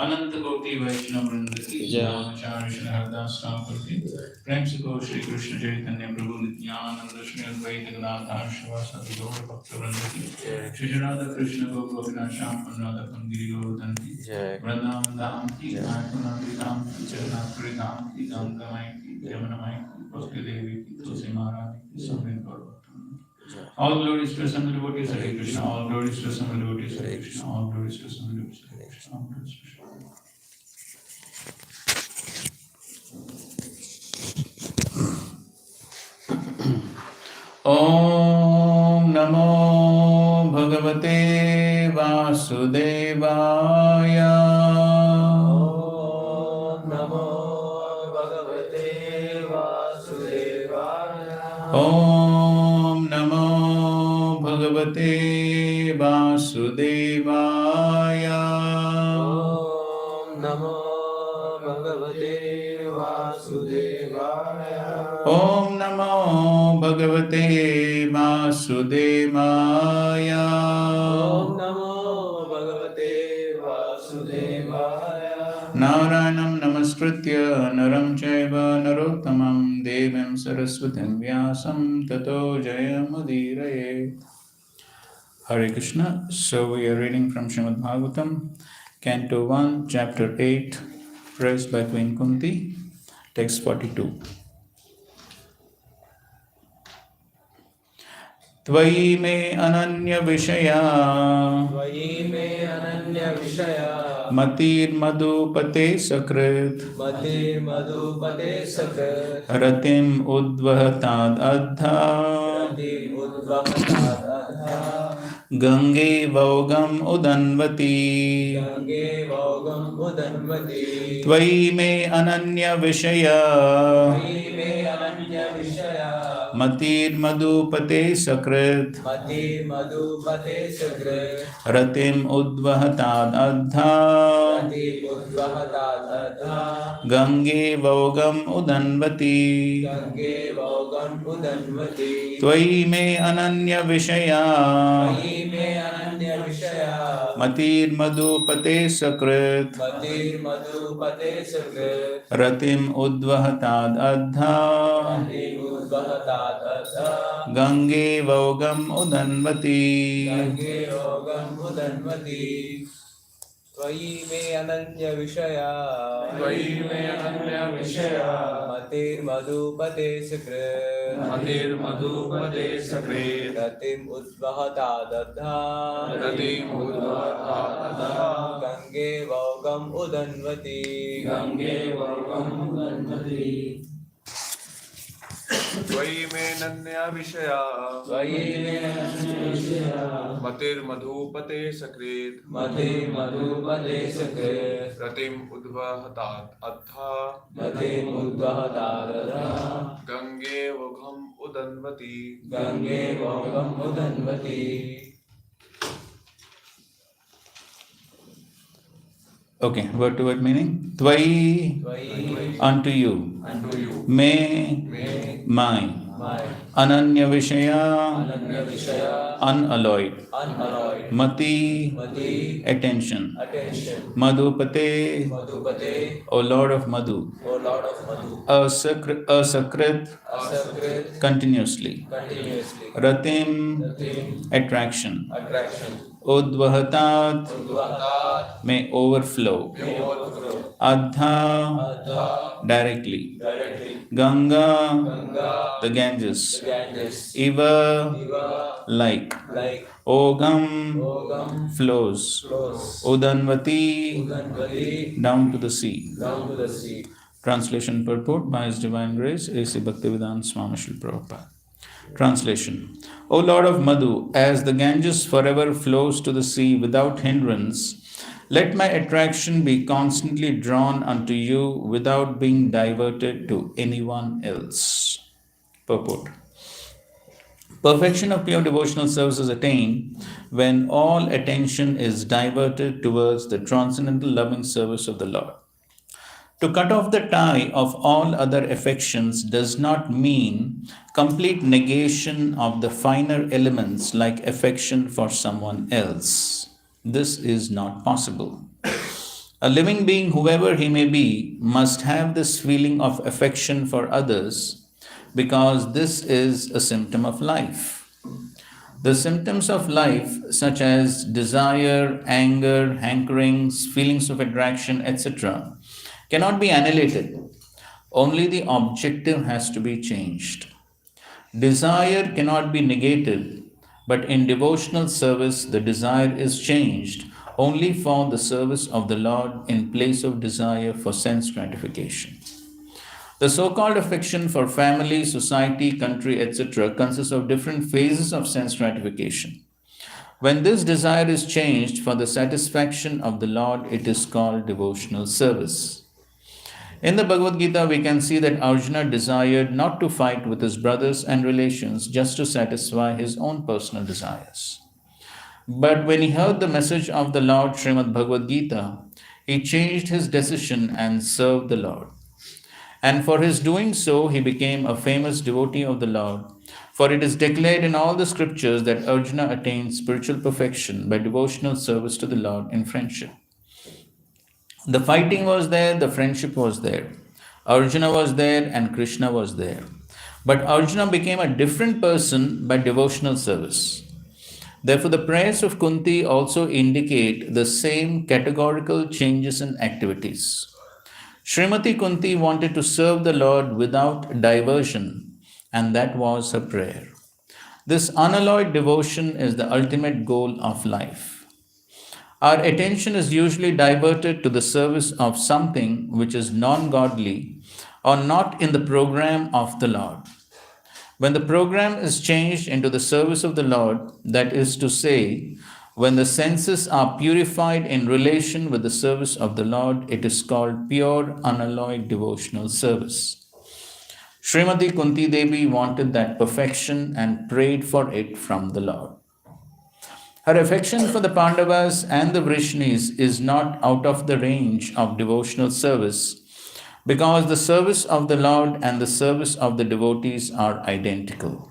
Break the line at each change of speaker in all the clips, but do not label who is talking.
अनंत कोटि वैष्णव वृंद की आचार्य श्री हरदास ठाकुर की प्रेम से को श्री कृष्ण चैतन्य प्रभु नित्यानंद श्री अद्वैत गदाधर शिवासादि गौर भक्त वृंद की श्री राधा कृष्ण को गोविंद श्याम राधा गिरि गोवर्धन की वृंदावन धाम की नाथपुरी धाम की जगन्नाथपुरी धाम की गंगा माई की यमुना माई की उसके देवी की तुलसी महारानी की समृद्ध गौर भक्त। All glories to some devotees, Hare Krishna. All glories to some devotees, Hare Krishna. All glories to some devotees, Hare Krishna. All glories to some Om Namo Bhagavate Vasudevaya.
Om Namo Bhagavate Vasudevaya.
Om Namo Bhagavate Vasudevaya.
Om Namo Bhagavate Vasudevaya.
Om Namo Bhagavate Vasudevaya.
Om Namo Bhagavate Vasudevaya.
Narayanam Namaskritya Naram Chaiva Narottamam Devim Saraswatim Vyasam Tato Jayamudiraye. Hare Krishna. So we are reading from Srimad Bhagavatam, Canto 1, Chapter 8, praised by Queen Kunti, text 42. Tvai me ananya vishaya
Tvai me ananya vishaya
Matir madhupate sakrit
Matir madhupate sakrit
Ratim udvahatad adha
Ratim udvahatad adha
Gange vaugam udanvati
Gange vaugam udanvati
Tvai me ananya vishaya
Tvai me ananya vishaya
Matir madhupate sakrit
Matir madhupate sakrit
Ratim udvahatad adha
Ratim udvahatad adha
Gange vaugam udanvati
Gange vaugam udanvati
Tvai me ananya vishaya
Tvai me ananya vishaya
Matir madhupate sakrit
Matir madhupate sakrit
Ratim udvahatad adha
Ratim udvahatad adha
Gange vaugam udanvati
Gange vaugam udanvati Tvai me ananya vishaya
Tvai me ananya vishaya
Matir madhupate sakrit
Matir madhupate sakrit
Ratim udvahatad adha
Ratim udvahatad adha
Gange vaugam udanvati
Gange vaugam udanvati Tvai me ananya vishaya
Tvai me ananya vishaya
Matir madhupate sakrit
Matir madhupate sakrit
Ratim udvahatad adha
Matir udvahatad adha
Gange vaugam udanvati
Gange vaugam udanvati.
Okay, word to word meaning. Tvai,
Tvai
unto you.
unto you
Me,
me
my.
my
Ananya Vishaya,
Ananya Vishaya,
unalloyed.
unalloyed.
Mati,
Mati,
attention.
attention.
Madhupate,
Madhupate,
O Lord of Madhu.
O Lord of Madhu.
Asakrit,
Asakrit,
continuously.
continuously.
Ratim,
Ratim,
attraction.
attraction.
Udvahatat,
Udvahat,
may overflow.
may overflow.
Adha,
Adha,
directly.
directly.
Ganga,
Ganga,
the Ganges.
the Ganges.
Iva,
Iva,
like.
like.
Ogam,
Ogam,
flows.
flows.
Udanvati,
Udanvati,
down to the sea.
down to the sea.
Translation purport by His Divine Grace, A.C. Bhaktivedanta Swami Srila Prabhupada. Translation. O Lord of Madhu, as the Ganges forever flows to the sea without hindrance, let my attraction be constantly drawn unto you without being diverted to anyone else. Purport. Perfection of pure devotional service is attained when all attention is diverted towards the transcendental loving service of the Lord. To cut off the tie of all other affections does not mean complete negation of the finer elements like affection for someone else. This is not possible. A living being, whoever he may be, must have this feeling of affection for others because this is a symptom of life. The symptoms of life, such as desire, anger, hankerings, feelings of attraction, etc., cannot be annihilated. Only the objective has to be changed. Desire cannot be negated, but in devotional service, the desire is changed only for the service of the Lord in place of desire for sense gratification. The so called affection for family, society, country, etc., consists of different phases of sense gratification. When this desire is changed for the satisfaction of the Lord, it is called devotional service. In the Bhagavad Gita, we can see that Arjuna desired not to fight with his brothers and relations just to satisfy his own personal desires. But when he heard the message of the Lord Srimad Bhagavad Gita, he changed his decision and served the Lord. And for his doing so, he became a famous devotee of the Lord. For it is declared in all the scriptures that Arjuna attained spiritual perfection by devotional service to the Lord in friendship. The fighting was there, the friendship was there. Arjuna was there and Krishna was there. But Arjuna became a different person by devotional service. Therefore, the prayers of Kunti also indicate the same categorical changes in activities. Srimati Kunti wanted to serve the Lord without diversion, and that was her prayer. This unalloyed devotion is the ultimate goal of life. Our attention is usually diverted to the service of something which is non godly or not in the program of the Lord. When the program is changed into the service of the Lord, that is to say, when the senses are purified in relation with the service of the Lord, it is called pure, unalloyed devotional service. Srimati Kunti Devi wanted that perfection and prayed for it from the Lord. Her affection for the Pandavas and the Vrishnis is not out of the range of devotional service because the service of the Lord and the service of the devotees are identical.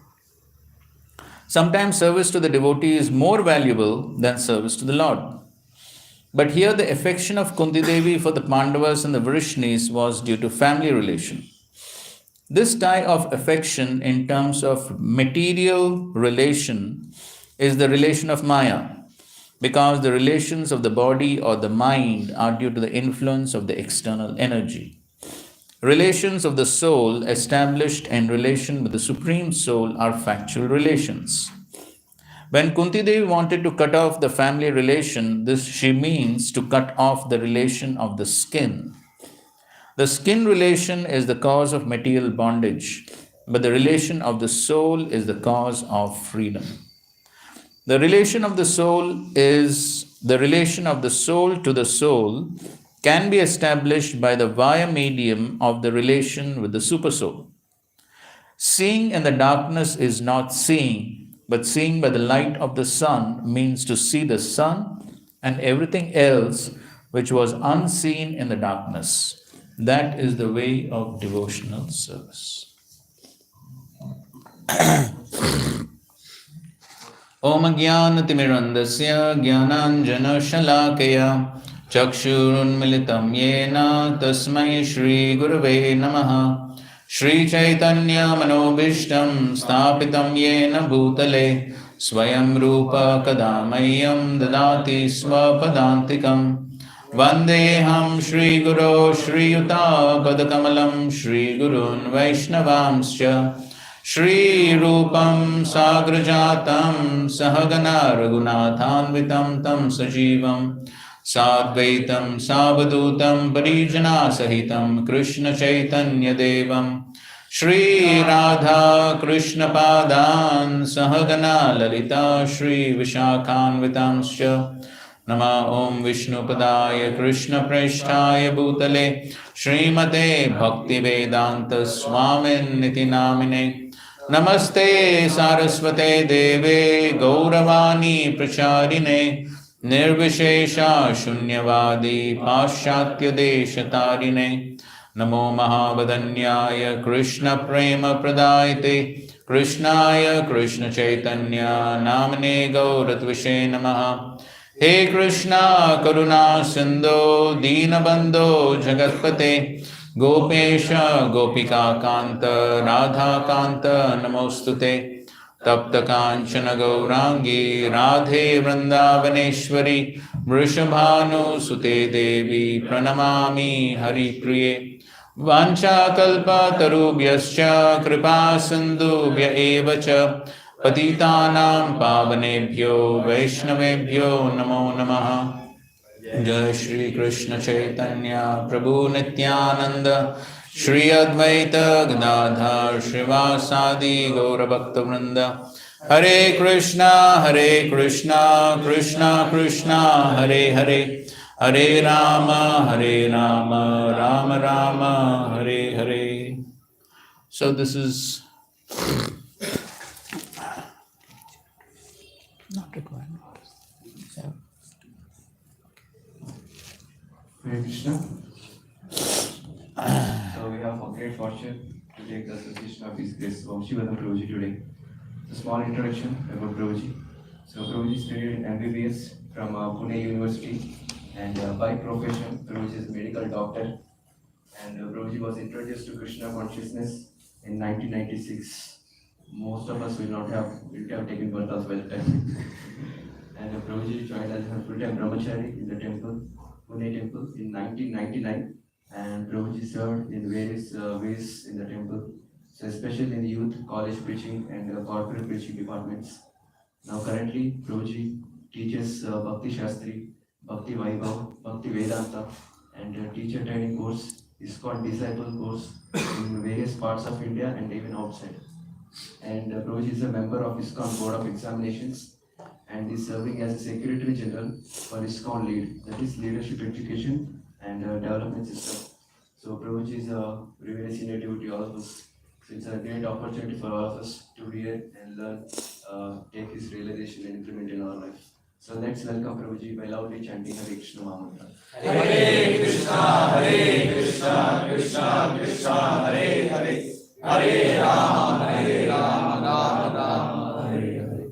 Sometimes service to the devotee is more valuable than service to the Lord. But here the affection of Kunti Devi for the Pandavas and the Vrishnis was due to family relation. This tie of affection in terms of material relation is the relation of Maya, because the relations of the body or the mind are due to the influence of the external energy. Relations of the soul established in relation with the Supreme Soul are factual relations. When Kunti Devi wanted to cut off the family relation, this she means to cut off the relation of the skin. The skin relation is the cause of material bondage, but the relation of the soul is the cause of freedom. The relation of the soul to the soul can be established by the via medium of the relation with the supersoul. Seeing in the darkness is not seeing, but seeing by the light of the sun means to see the sun and everything else which was unseen in the darkness. That is the way of devotional service. Om Jnanatimirandasya Jnananjanashalakaya Chakshurunmilitam Yena Tasmai Shri Gurave Namaha Shri Chaitanya Manobishtam Stapitam Yena Bhutale Swayam Rupa Kadamayam Dadati Swapadantikam Vandeham Shri Guru Shri Yuta Padakamalam Shri Gurun Vaishnavamscha Shri Rupam Sagrajatam Sahagana Raghunathanvitam Tam Sajivam Sadvaitam Savadutam Parijana Sahitam Krishna Chaitanya Devam Shri Radha Krishna Padan Sahagana Lalita Shri Vishakhanvitamscha Nama Om Vishnu Padaya Krishna Preshthaya Bhutale Srimate Bhakti Vedanta Swamin Niti Namine Namaste Saraswate Deve Gauravani Pracharine Nirvishesha Shunyavadi Paschatya Deshatarine Namo Mahavadanyaya Krishna Prema Pradayate Krishnaya Krishna Chaitanya Namane Gauratvishe Namaha He Krishna Karuna Sindhu Deenabandhu Jagatpate Gopesha Gopika Kanta Radha Kanta Namostute Tapta Kanchana Gaurangi Radhe Vrindavaneshwari Vrishabhanu Sute Devi Pranamami Hari Priye Vancha Kalpa Tarubhyascha Kripa Sindhubhya Evacha Patitanam Pavanebhyo Vaishnavebhyo Namo Namaha Jai Shri Krishna Chaitanya Prabhu Nityananda Shri Advaita Gadadhar Srivasadi Gaura Bhakta Vrinda Hare Krishna Krishna Krishna Hare Hare Hare Rama Rama Rama Hare Hare. So this is not required.
Hare Krishna. So we have a great fortune to take the association of His Grace Vamsi Vadhan Prabhuji today. A small introduction about Prabhuji. So Prabhuji studied in MBBS from Pune University, and by profession Prabhuji is a medical doctor. And Prabhuji was introduced to Krishna consciousness in 1996. Most of us will have taken birth as well. And Prabhuji joined as a full-time brahmachari in the temple, Pune temple, in 1999. And Prabhuji served in various ways in the temple, so especially in the youth, college preaching, and corporate preaching departments. Now currently, Prabhuji teaches Bhakti Shastri, Bhakti Vaibhav, Bhakti Vedanta, and teacher training course is called Disciple course in various parts of India and even outside. And Prabhuji is a member of ISKCON Board of Examinations and is serving as a Secretary General for ISKCON LEAD, that is Leadership Education and Development System. So Prabhuji is a very senior devotee, all of us. So it's a great opportunity for all of us to hear and learn, take his realization and implement in our life. So let's welcome Prabhuji by loudly chanting Hare Krishna Mahamantra.
Hare Krishna, Krishna Krishna, Hare Hare, Hare Rama, Rama Hare Hare.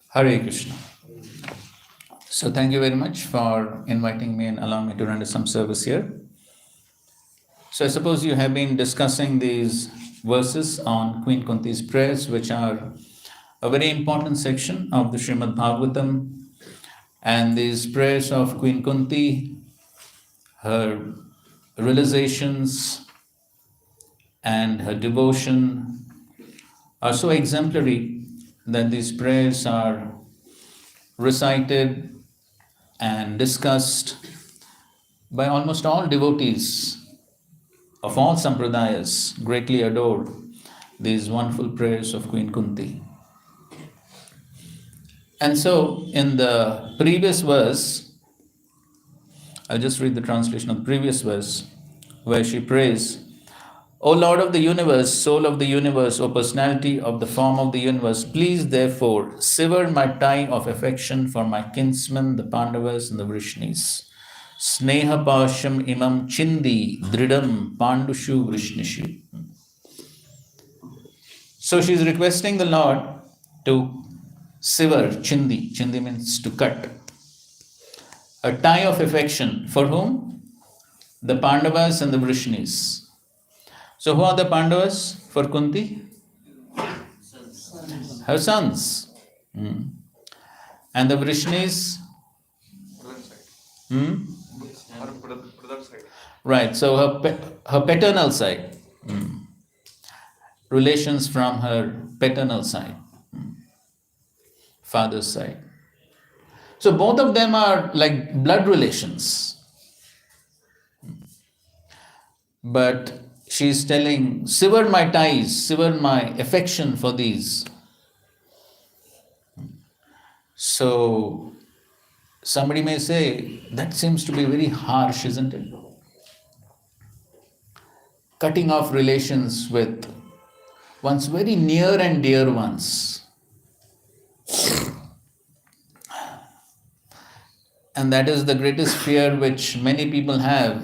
Hare Krishna. So thank you very much for inviting me and allowing me to render some service here. So I suppose you have been discussing these verses on Queen Kunti's prayers, which are a very important section of the Srimad Bhagavatam. And these prayers of Queen Kunti, her realizations and her devotion are so exemplary that these prayers are recited and discussed by almost all devotees of all sampradayas, greatly adore these wonderful prayers of Queen Kunti. And so, in the previous verse, I'll just read the translation of the previous verse, where she prays, O Lord of the universe, soul of the universe, O personality of the form of the universe, please therefore sever my tie of affection for my kinsmen, the Pandavas and the Vrishnis. Sneha pasham imam chindi dridam pandushu vrishnishu. So she's requesting the Lord to sever chindi. Chindi means to cut. A tie of affection. For whom? The Pandavas and the Vrishnis. So who are the Pandavas for Kunti? Her sons. And the Vrishnis?
Brother side. Her brother side.
Right, so her paternal side. Relations from her paternal side. Father's side. So both of them are like blood relations. But she's telling, sever my ties, sever my affection for these. So somebody may say, that seems to be very harsh, isn't it? Cutting off relations with one's very near and dear ones. And that is the greatest fear which many people have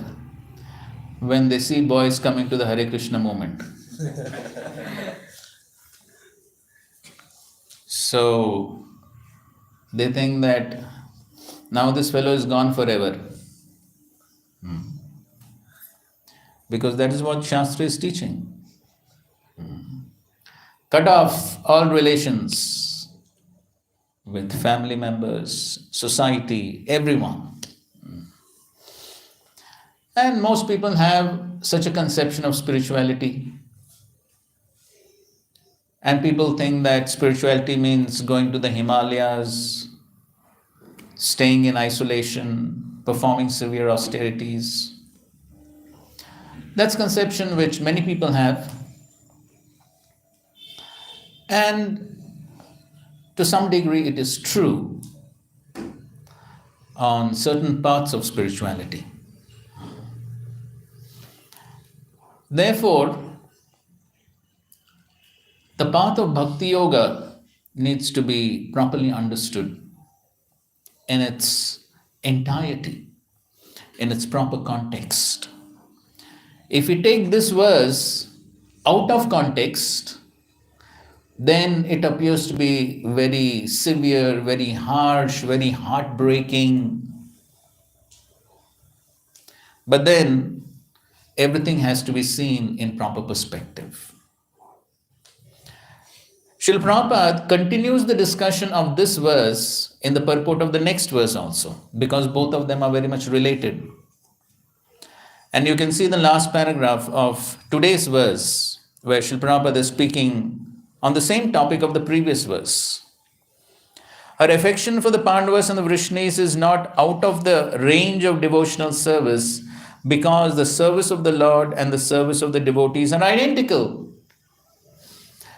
when they see boys coming to the Hare Krishna movement. So they think that now this fellow is gone forever. Because that is what Shastra is teaching. Cut off all relations with family members, society, everyone. And most people have such a conception of spirituality. And people think that spirituality means going to the Himalayas, staying in isolation, performing severe austerities. That's conception which many people have. And to some degree it is true on certain parts of spirituality. Therefore, the path of Bhakti Yoga needs to be properly understood in its entirety, in its proper context. If we take this verse out of context, then it appears to be very severe, very harsh, very heartbreaking. But then everything has to be seen in proper perspective. Srila Prabhupada continues the discussion of this verse in the purport of the next verse also, because both of them are very much related. And you can see the last paragraph of today's verse, where Srila Prabhupada is speaking on the same topic of the previous verse. Her affection for the Pandavas and the Vrishnis is not out of the range of devotional service, because the service of the Lord and the service of the devotees are identical.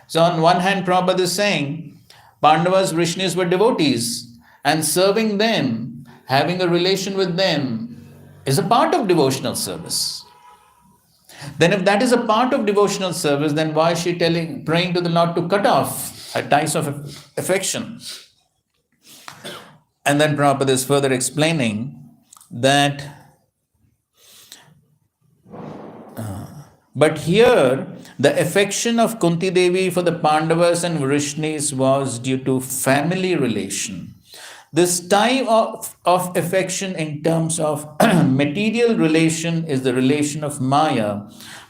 So on one hand, Prabhupada is saying, Pandavas, Vrishnis were devotees, and serving them, having a relation with them, is a part of devotional service. Then if that is a part of devotional service, then why is she praying to the Lord to cut off her ties of affection? And then Prabhupada is further explaining that but here the affection of Kunti Devi for the Pandavas and Vrishnis was due to family relation. This type of affection in terms of material relation is the relation of Maya,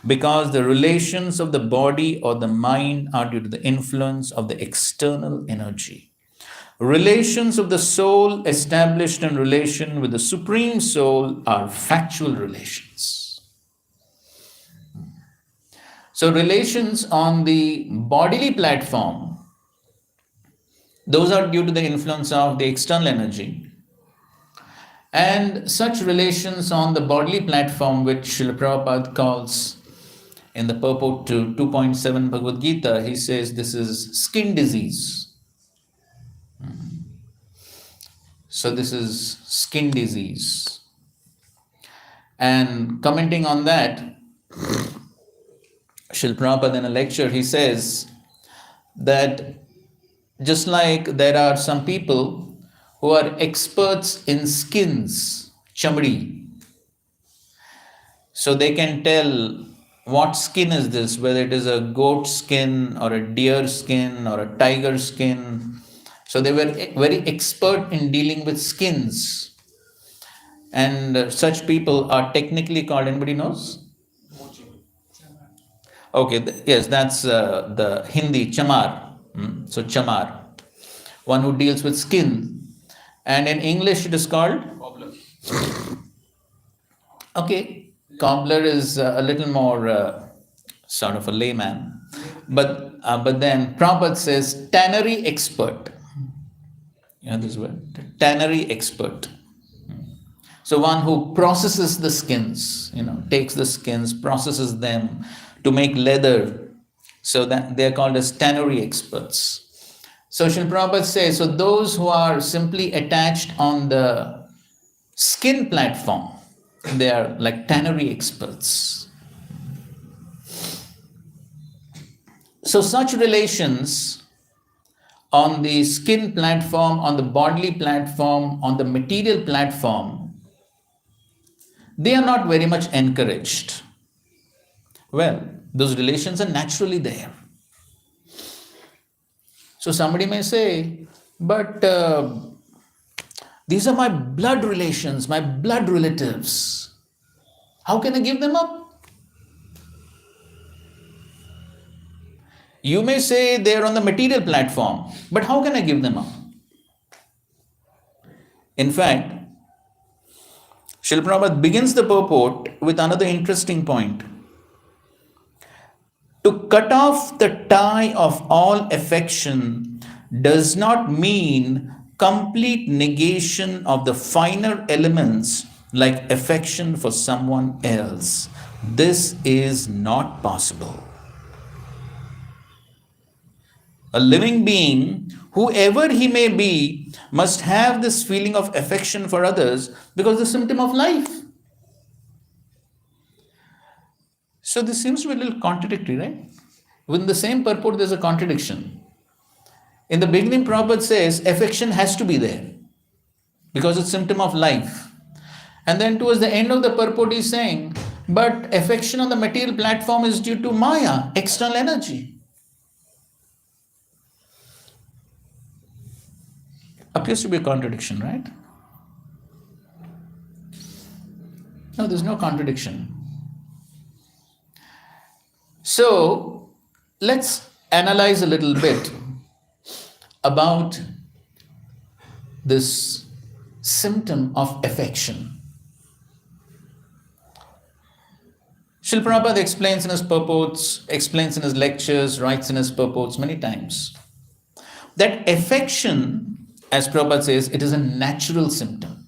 because the relations of the body or the mind are due to the influence of the external energy. Relations of the soul established in relation with the Supreme Soul are factual relations. So relations on the bodily platform, those are due to the influence of the external energy. And such relations on the bodily platform, which Srila Prabhupada calls in the purport to 2.7 Bhagavad Gita, he says this is skin disease. So this is skin disease. And commenting on that, Srila Prabhupada in a lecture, he says that just like there are some people who are experts in skins, chamdi, so they can tell
what skin is this, whether it is a goat skin or a deer skin or a tiger skin. So they were very expert in dealing with skins. And such people are technically called, anybody knows? Okay, yes, that's the Hindi, chamar. So chamar, one who deals with skin. And in English it is called?
Cobbler.
Okay, cobbler is a little more sort of a layman. But then Prabhupada says tannery expert. You know this word? Tannery expert. So one who processes the skins, takes the skins, processes them to make leather. So that they are called as tannery experts. So Srila Prabhupada says, so those who are simply attached on the skin platform, they are like tannery experts. So such relations on the skin platform, on the bodily platform, on the material platform, they are not very much encouraged. Well, those relations are naturally there. So somebody may say, but these are my blood relations, my blood relatives. How can I give them up? You may say they are on the material platform, but how can I give them up? In fact, Srila Prabhupada begins the purport with another interesting point. To cut off the tie of all affection does not mean complete negation of the finer elements like affection for someone else. This is not possible. A living being, whoever he may be, must have this feeling of affection for others because it's a symptom of life. So this seems to be a little contradictory, right? Within the same purport, there's a contradiction. In the beginning, Prabhupada says affection has to be there because it's a symptom of life. And then towards the end of the purport, he's saying, but affection on the material platform is due to Maya, external energy. Appears to be a contradiction, right? No, there's no contradiction. So, let's analyze a little bit about this symptom of affection. Srila Prabhupada explains in his purports, explains in his lectures, writes in his purports many times that affection, as Prabhupada says, it is a natural symptom.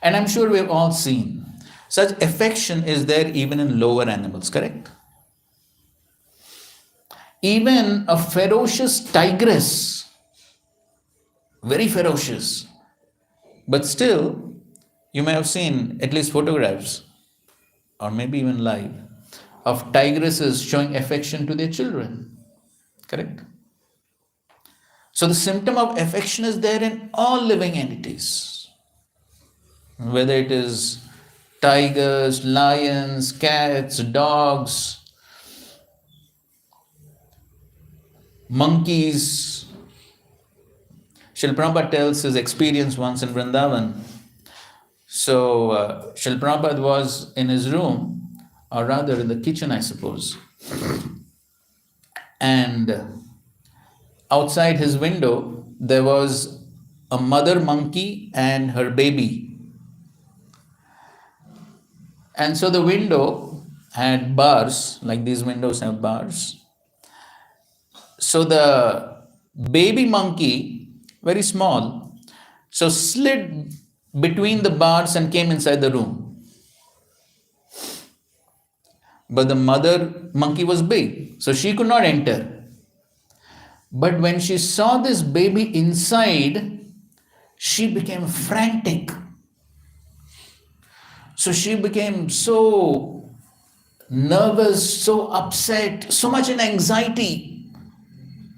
And I'm sure we've all seen such affection is there even in lower animals, correct? Even a ferocious tigress, very ferocious, but still you may have seen at least photographs or maybe even live of tigresses showing affection to their children, correct? So the symptom of affection is there in all living entities, whether it is tigers, lions, cats, dogs, monkeys. Srila Prabhupada tells his experience once in Vrindavan. So Srila Prabhupada was in his room, or rather in the kitchen, I suppose, and outside his window, there was a mother monkey and her baby. And so the window had bars, like these windows have bars. So the baby monkey, very small, so slid between the bars and came inside the room. But the mother monkey was big, so she could not enter. But when she saw this baby inside, she became frantic. So she became so nervous, so upset, so much in anxiety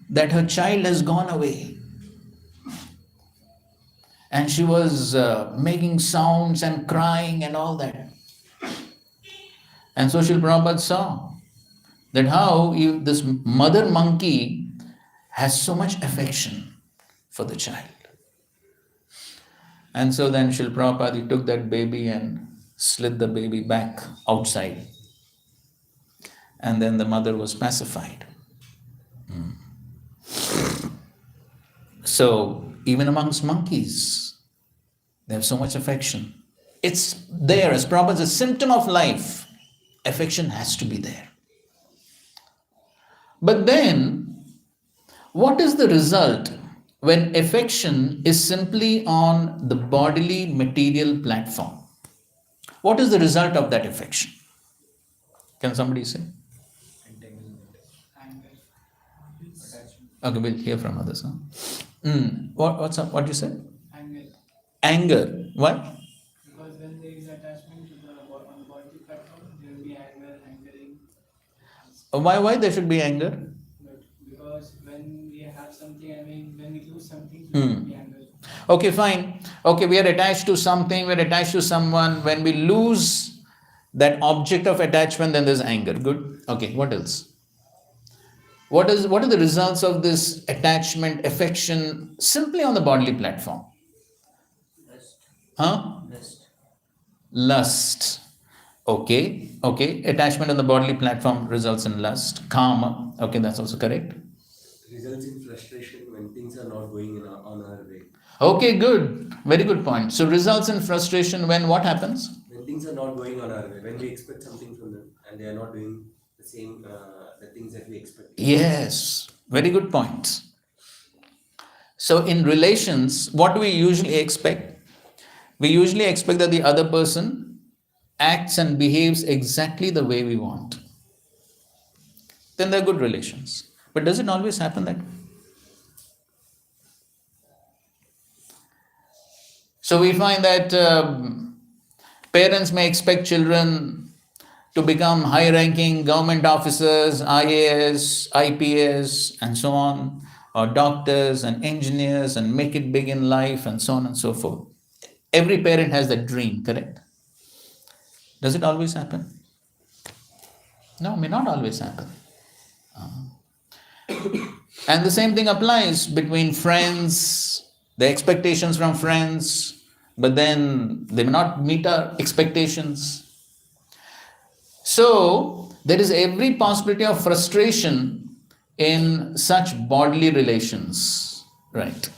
that her child has gone away. And she was making sounds and crying and all that. And so Srila Prabhupada saw that how this mother monkey has so much affection for the child. And so then Srila Prabhupada, he took that baby and slid the baby back outside. And then the mother was pacified. So even amongst monkeys, they have so much affection. It's there, as Prabhupada says, a symptom of life. Affection has to be there. But then, what is the result when affection is simply on the bodily material platform? What is the result of that affection? Can somebody say? Okay, we'll hear from others. Huh? What's up? What do you say?
Anger.
Anger. Why?
Because when there is attachment to the on the body platform, there will be anger, hankering.
Why there should be anger?
But because when we have something, when we lose something, there will be anger.
Okay, fine. Okay, we are attached to something, we're attached to someone. When we lose that object of attachment, then there's anger. Good. Okay, what else? What are the results of this attachment, affection, simply on the bodily platform? Huh? Lust. Okay. Attachment on the bodily platform results in lust. Kama. Okay, that's also correct.
Results in frustration when things are not going on our way.
Okay, good. Very good point. So results in frustration when what happens?
When things are not going on our way, when we expect something from them and they are not doing the same, the things that we expect.
Yes, very good point. So in relations, what do we usually expect? We usually expect that the other person acts and behaves exactly the way we want. Then they're good relations. But does it always happen that way? So we find that parents may expect children to become high-ranking government officers, IAS, IPS, and so on, or doctors and engineers, and make it big in life, and so on and so forth. Every parent has that dream, correct? Does it always happen? No, may not always happen. And the same thing applies between friends, the expectations from friends, but then they may not meet our expectations. So, there is every possibility of frustration in such bodily relations, right?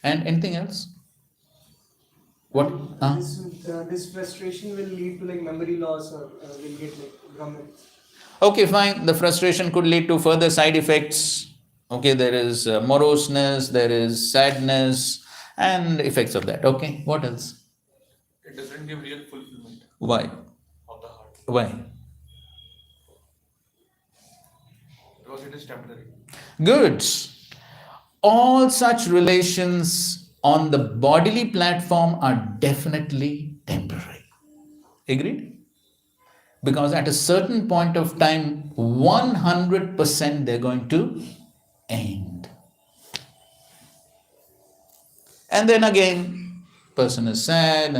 And anything else? What?
This frustration will lead to like memory loss, or will get like grummet.
Okay, fine. The frustration could lead to further side effects. Okay, there is moroseness, there is sadness, and effects of that. Okay, what else?
It doesn't give real fulfillment
Why?
of the heart
Why?
because it is temporary.
Good. All such relations on the bodily platform are definitely temporary. Agreed? Because at a certain point of time, 100% they're going to end. And then again, person is sad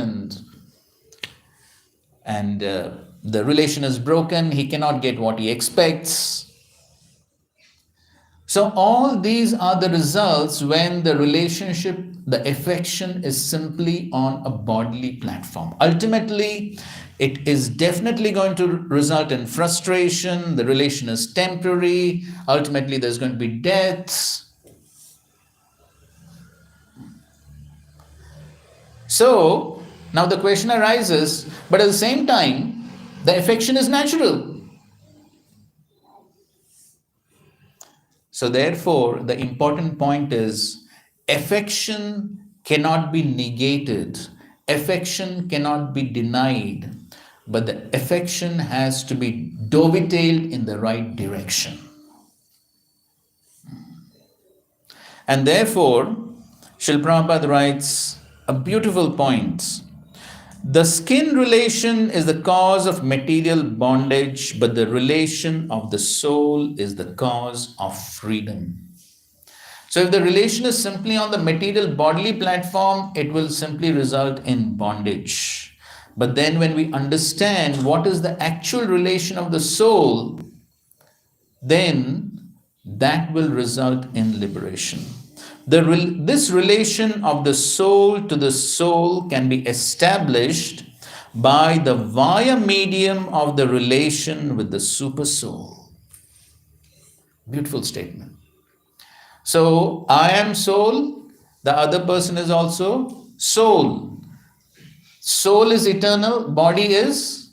and the relation is broken, he cannot get what he expects. So all these are the results when the relationship, the affection is simply on a bodily platform. Ultimately, it is definitely going to result in frustration, the relation is temporary, ultimately there's going to be death. So, now the question arises, but at the same time, the affection is natural. So therefore, the important point is, affection cannot be negated, affection cannot be denied, but the affection has to be dovetailed in the right direction. And therefore, Srila Prabhupada writes a beautiful point. The skin relation is the cause of material bondage, but the relation of the soul is the cause of freedom. So if the relation is simply on the material bodily platform, it will simply result in bondage. But then when we understand what is the actual relation of the soul, then that will result in liberation. This relation of the soul to the soul can be established by the via medium of the relation with the super soul. Beautiful statement. So, I am soul, the other person is also soul. Soul is eternal, body is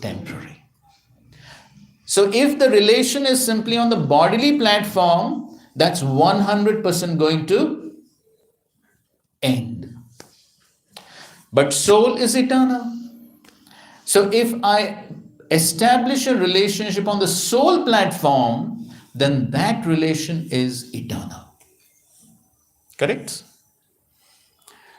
temporary. So, if the relation is simply on the bodily platform, that's 100% going to end. But soul is eternal. So, if I establish a relationship on the soul platform, then that relation is eternal. Correct?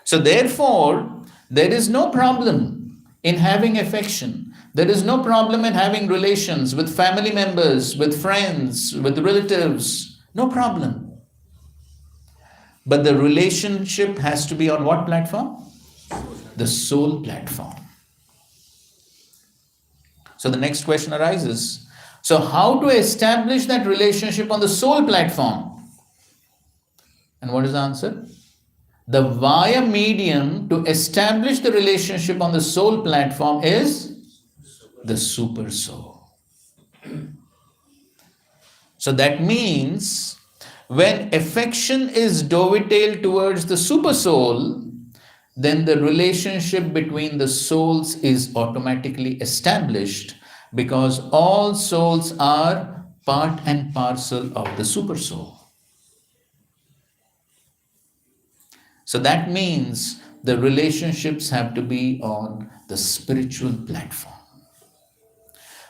So, therefore, there is no problem in having affection. There is no problem in having relations with family members, with friends, with relatives. No problem. But the relationship has to be on what platform? The soul platform. So the next question arises. So how to establish that relationship on the soul platform? And what is the answer? The via medium to establish the relationship on the soul platform is the super soul. So that means when affection is dovetailed towards the super soul, then the relationship between the souls is automatically established, because all souls are part and parcel of the super soul. So that means the relationships have to be on the spiritual platform.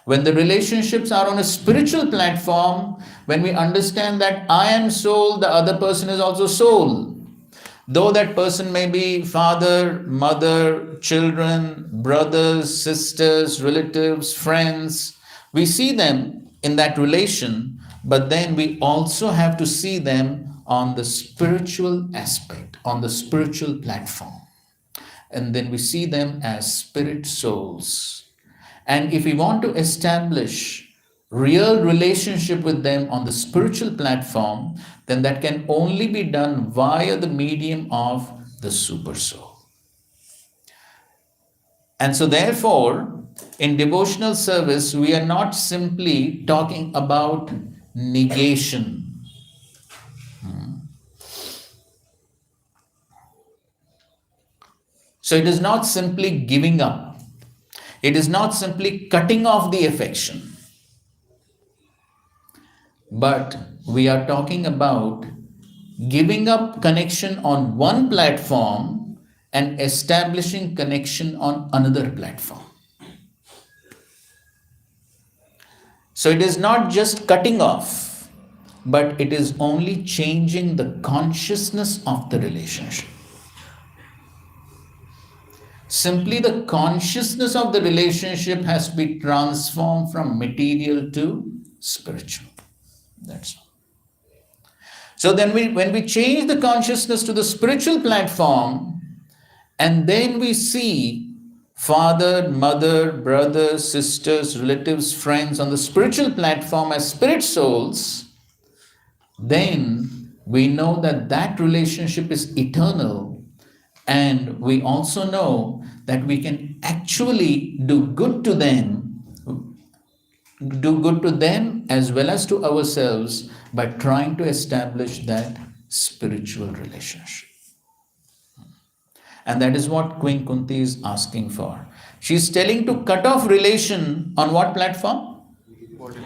When the relationships are on a spiritual platform, when we understand that I am soul, the other person is also soul. Though that person may be father, mother, children, brothers, sisters, relatives, friends, we see them in that relation, but then we also have to see them on the spiritual aspect, on the spiritual platform. And then we see them as spirit souls. And if we want to establish real relationship with them on the spiritual platform, then that can only be done via the medium of the super soul. And so therefore, in devotional service, we are not simply talking about negation. So it is not simply giving up. It is not simply cutting off the affection. But we are talking about giving up connection on one platform and establishing connection on another platform. So it is not just cutting off, but it is only changing the consciousness of the relationship. Simply the consciousness of the relationship has to be transformed from material to spiritual. That's all. So then when we change the consciousness to the spiritual platform, and then we see father, mother, brothers, sisters, relatives, friends on the spiritual platform as spirit souls, then we know that that relationship is eternal. And we also know that we can actually do good to them as well as to ourselves by trying to establish that spiritual relationship. And that is what Queen Kunti is asking for. She's telling to cut off relation on what platform?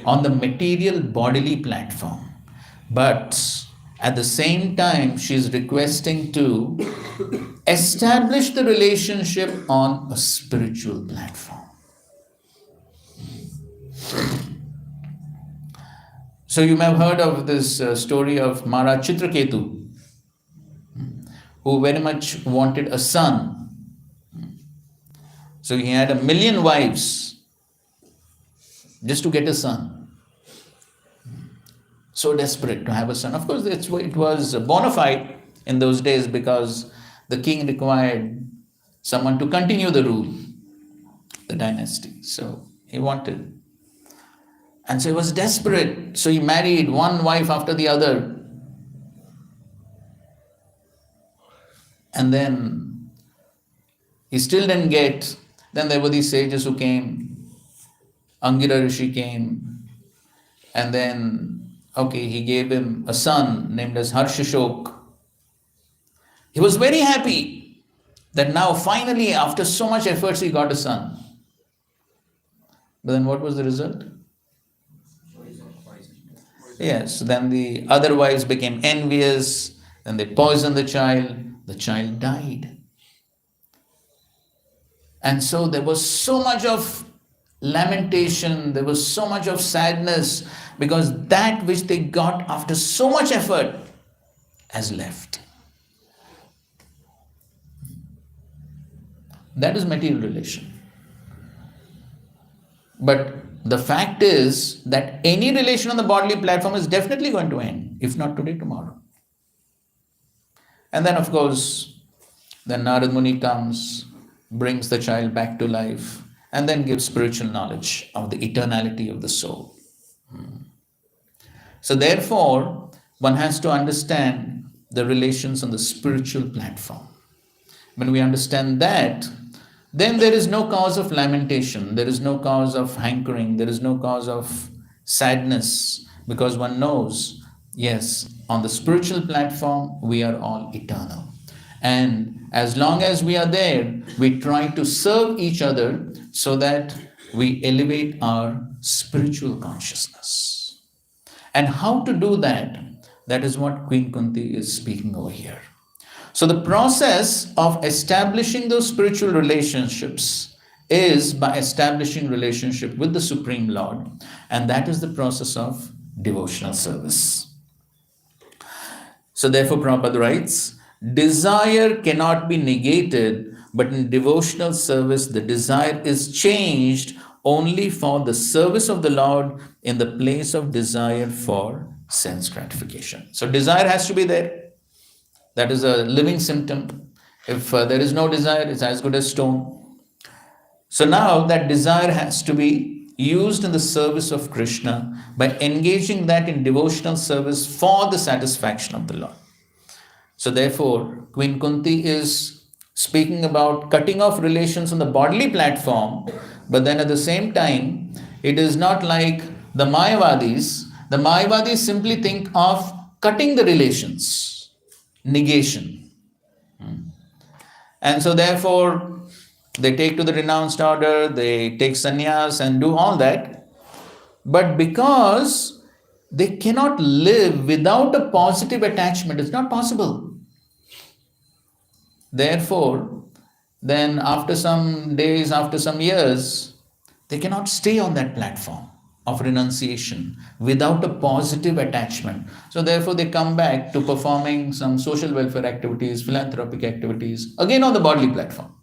On the material bodily platform. But at the same time, she's requesting to establish the relationship on a spiritual platform. So you may have heard of this story of Maharaj Chitraketu, who very much wanted a son. So he had 1 million wives just to get a son. So desperate to have a son. Of course, it was bona fide in those days because the king required someone to continue the rule. the dynasty. So he wanted. And so he was desperate. So he married one wife after the other. And then he still didn't get. Then there were these sages who came. Angira Rishi came. And then, okay, he gave him a son named as Harshashok. He was very happy that now finally, after so much efforts, he got a son. But then what was the result? Yes, then the other wives became envious, then they poisoned the child died. And so there was so much of lamentation, there was so much of sadness, because that which they got after so much effort has left. That is material relation. But the fact is that any relation on the bodily platform is definitely going to end, if not today, tomorrow. And then, of course, then Narad Muni comes, brings the child back to life, and then gives spiritual knowledge of the eternality of the soul. So therefore, one has to understand the relations on the spiritual platform. When we understand that, then there is no cause of lamentation, there is no cause of hankering, there is no cause of sadness, because one knows, yes, on the spiritual platform, we are all eternal. And as long as we are there, we try to serve each other so that we elevate our spiritual consciousness. And how to do that? That is what Queen Kunti is speaking over here. So the process of establishing those spiritual relationships is by establishing relationship with the Supreme Lord, and that is the process of devotional service. So therefore Prabhupada writes, desire cannot be negated, but in devotional service the desire is changed only for the service of the Lord in the place of desire for sense gratification. So desire has to be there. That is a living symptom. If there is no desire, it's as good as stone. So now that desire has to be used in the service of Krishna by engaging that in devotional service for the satisfaction of the Lord. So therefore, Queen Kunti is speaking about cutting off relations on the bodily platform, but then at the same time, it is not like the Mayavadis. The Mayavadis simply think of cutting the relations. Negation. And so therefore they take to the renounced order, they take sannyas and do all that, but because they cannot live without a positive attachment, it's not possible. Therefore, then after some days, after some years, they cannot stay on that platform of renunciation without a positive attachment. So therefore they come back to performing some social welfare activities, philanthropic activities, again on the bodily platform.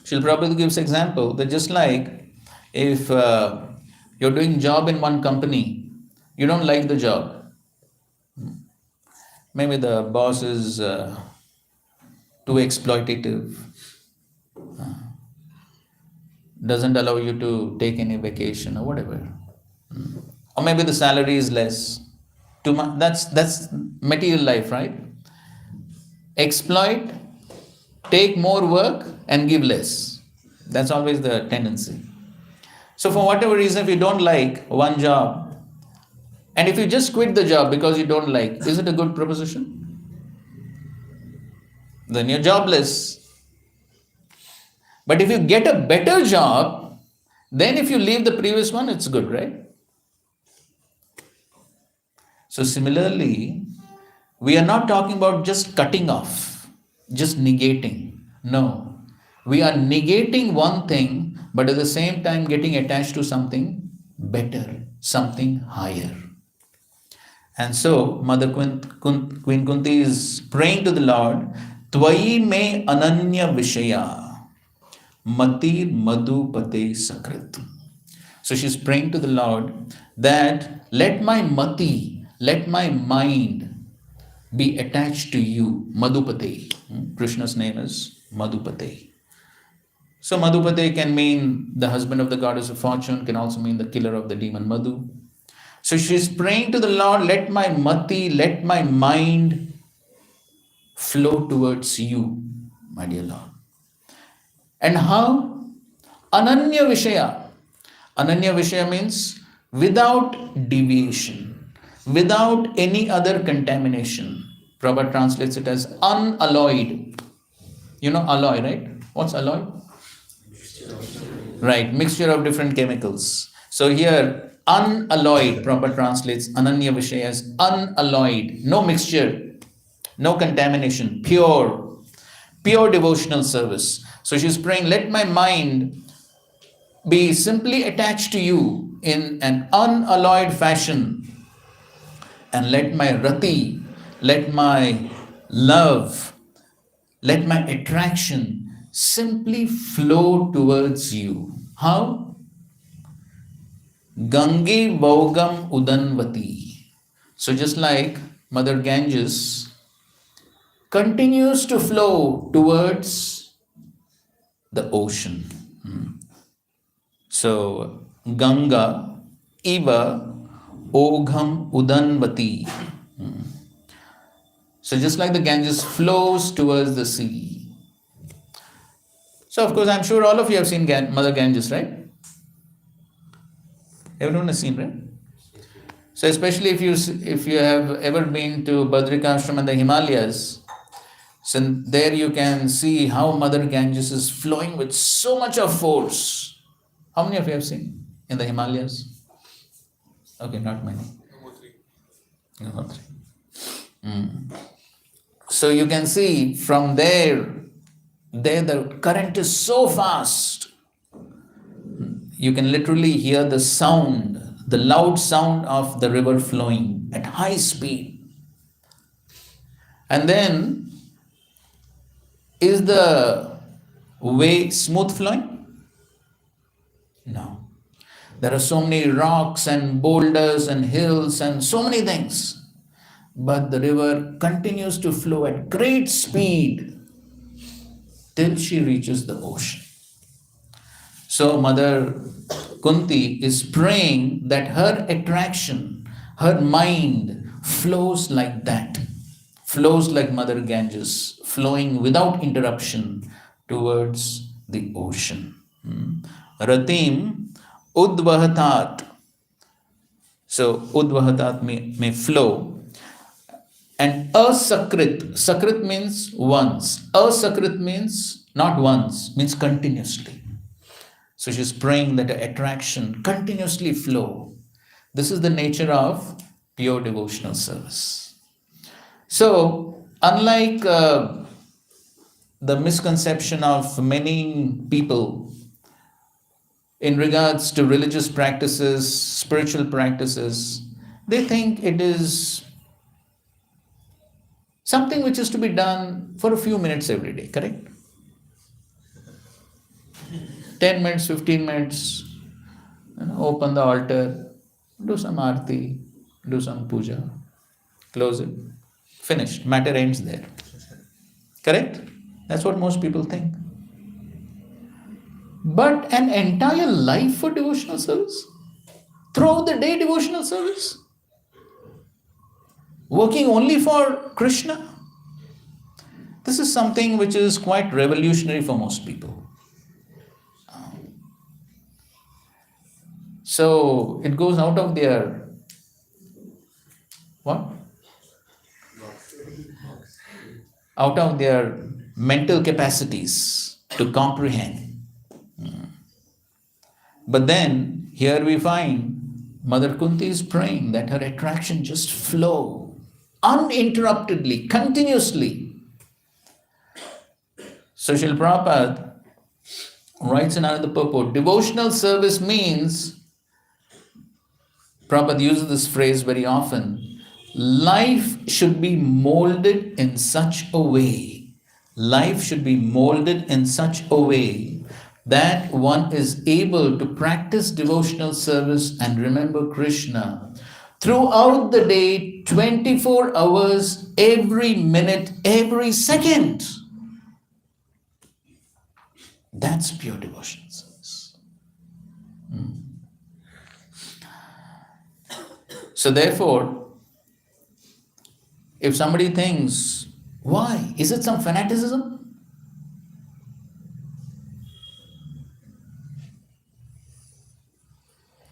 Srila Prabhupada gives example that just like if you're doing job in one company, you don't like the job. Maybe the boss is too exploitative, doesn't allow you to take any vacation or whatever. Or maybe the salary is less. Too much. That's material life, right? Exploit, take more work and give less. That's always the tendency. So for whatever reason, if you don't like one job, and if you just quit the job because you don't like, is it a good proposition? Then you're jobless. But if you get a better job, then if you leave the previous one, it's good, right? So similarly, we are not talking about just cutting off, just negating. No. We are negating one thing, but at the same time getting attached to something better, something higher. And so Mother Queen Kunti is praying to the Lord, Tvayi me ananya vishaya. Matir Madhupate Sakrit. So she's praying to the Lord that let my mati, let my mind be attached to you. Madhupate. Krishna's name is Madhupate. So Madhupate can mean the husband of the goddess of fortune, can also mean the killer of the demon Madhu. So she's praying to the Lord, let my mati, let my mind flow towards you, my dear Lord. And how? Ananya Vishaya. Ananya Vishaya means without deviation, without any other contamination. Prabhupada translates it as unalloyed. You know alloy, right? What's alloy? Right, mixture of different chemicals. So here, unalloyed, Prabhupada translates Ananya Vishaya as unalloyed, no mixture, no contamination, pure devotional service. So she's praying, let my mind be simply attached to you in an unalloyed fashion, and let my rati, let my love, let my attraction simply flow towards you. How? Gange Vaugam Udanvati. So just like Mother Ganges continues to flow towards the ocean. So Ganga Iva Ogham Udanvati. So just like the Ganges flows towards the sea. So of course I'm sure all of you have seen Mother Ganges, right? Everyone has seen, right? So especially if you have ever been to Badrikashram and the Himalayas, so there you can see how Mother Ganges is flowing with so much of force. How many of you have seen in the Himalayas? Okay, not many. No, three. So you can see from there the current is so fast. You can literally hear the sound, the loud sound of the river flowing at high speed. And then, is the way smooth flowing? No. There are so many rocks and boulders and hills and so many things. But the river continues to flow at great speed till she reaches the ocean. So Mother Kunti is praying that her attraction, her mind flows like that, flows like Mother Ganges, flowing without interruption towards the ocean. Ratim Udvahatat. So Udvahatat may flow. And Sakrit means once. Sakrit means not once, means continuously. So she's praying that attraction continuously flow. This is the nature of pure devotional service. So, unlike the misconception of many people in regards to religious practices, spiritual practices, they think it is something which is to be done for a few minutes every day, correct? 10 minutes, 15 minutes, open the altar, do some arti, do some puja, close it, finished, matter ends there. Correct? That's what most people think. But an entire life for devotional service? Throughout the day devotional service? Working only for Krishna? This is something which is quite revolutionary for most people. So it goes out of their what? Out of their mental capacities to comprehend. But then here we find Mother Kunti is praying that her attraction just flow uninterruptedly, continuously. So Srila Prabhupada writes in another purport, devotional service means, Prabhupada uses this phrase very often, life should be molded in such a way, life should be molded in such a way that one is able to practice devotional service and remember Krishna throughout the day, 24 hours, every minute, every second. That's pure devotional service. So therefore, if somebody thinks, why? Is it some fanaticism?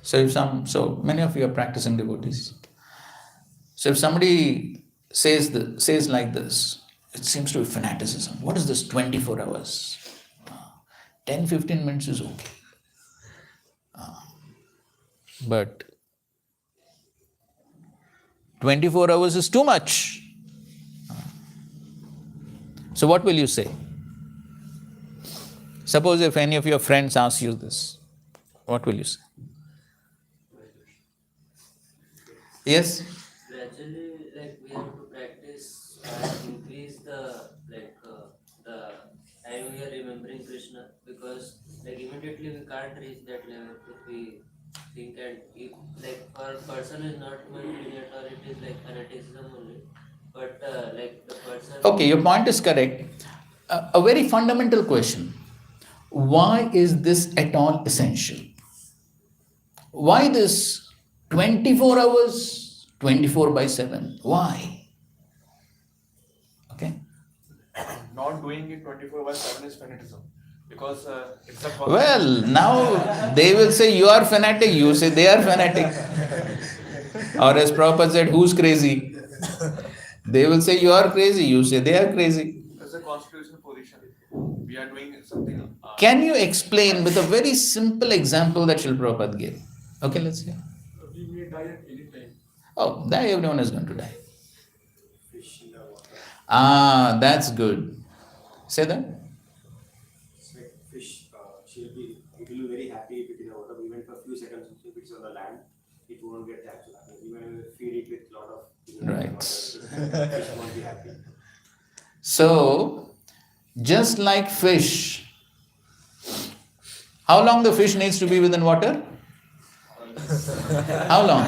So many of you are practicing devotees. So if somebody says like this, it seems to be fanaticism. What is this 24 hours? 10-15 minutes is okay. But 24 hours is too much. So what will you say? Suppose if any of your friends ask you this, what will you say? Yes?
Gradually, like we have to practice and increase the time we are remembering Krishna, because like immediately we can't reach that level if we think, and if like for a person is not going to get, or it is like fanaticism only, but like the person.
Okay, your point is correct. A very fundamental question. Why is this at all essential? Why this 24 hours, 24/7? Why? Okay.
Not doing it 24/7 is fanaticism. Because it's a
Well, now they will say you are fanatic, you say they are fanatic. Or as Prabhupada said, who's crazy? They will say you are crazy, you say they are crazy.
It's a constitutional position. We are doing something.
Can you explain with a very simple example that Srila Prabhupada gave? Okay, let's hear.
We may die at any time.
Oh, die, everyone is going to die.
Fish in the water.
Ah, that's good. Say that.
It's like fish, it will be very happy if it is in the water, even for a few seconds. If it's on the land, it won't get that happy. Even if we feed it with a lot of
Right.
water, fish won't be happy.
So, just like fish, how long the fish needs to be within water? How long?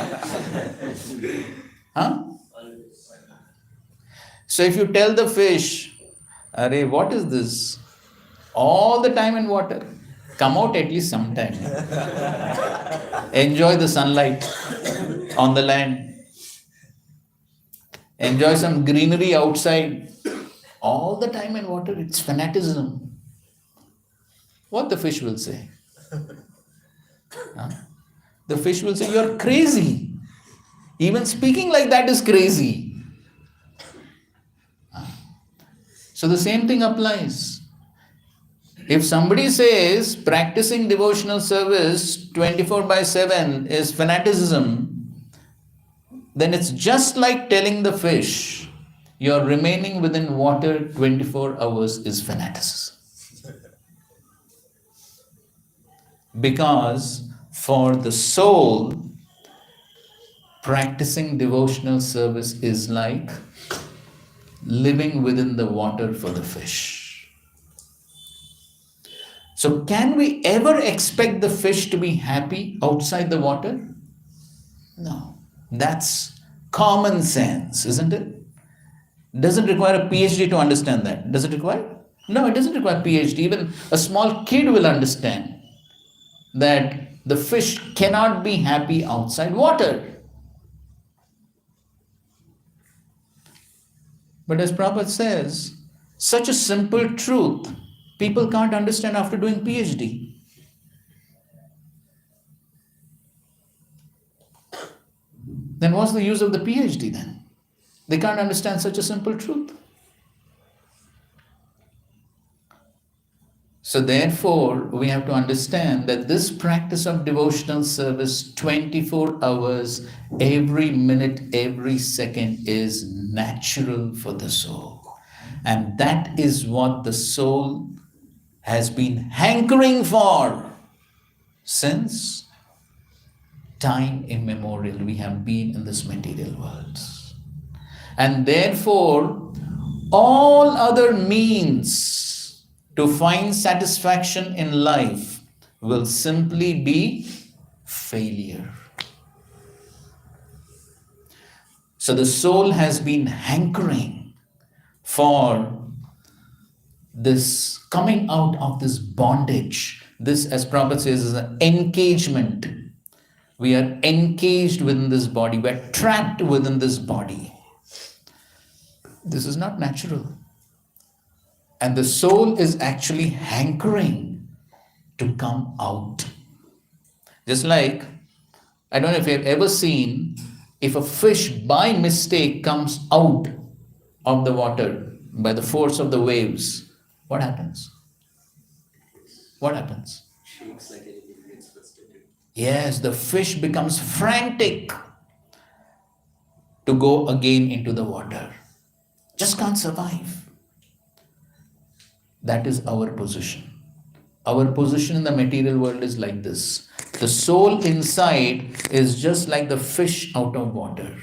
Huh?
Always.
So if you tell the fish, Arey, what is this? All the time in water. Come out at least sometime. Enjoy the sunlight on the land. Enjoy some greenery outside. All the time in water, it's fanaticism. What the fish will say? Huh? The fish will say, you're crazy. Even speaking like that is crazy. So the same thing applies. If somebody says practicing devotional service 24/7 is fanaticism, then it's just like telling the fish, you're remaining within water 24 hours is fanaticism. Because for the soul, practicing devotional service is like living within the water for the fish. So can we ever expect the fish to be happy outside the water? No. That's common sense, isn't it? Doesn't require a PhD to understand that. Does it require? No, it doesn't require PhD. Even a small kid will understand that the fish cannot be happy outside water. But as Prabhupada says, such a simple truth, people can't understand after doing PhD. Then what's the use of the PhD then? They can't understand such a simple truth. So therefore, we have to understand that this practice of devotional service 24 hours, every minute, every second is natural for the soul. And that is what the soul has been hankering for since time immemorial. We have been in this material world. And therefore, all other means to find satisfaction in life will simply be failure. So the soul has been hankering for this coming out of this bondage. This, as Prabhupada says, is an engagement. We are encaged within this body. We are trapped within this body. This is not natural. And the soul is actually hankering to come out. Just like, I don't know if you've ever seen, if a fish by mistake comes out of the water by the force of the waves, what happens? What happens?
Shakes like anything, gets frustrated.
Yes, the fish becomes frantic to go again into the water. Just can't survive. That is our position. Our position in the material world is like this. The soul inside is just like the fish out of water.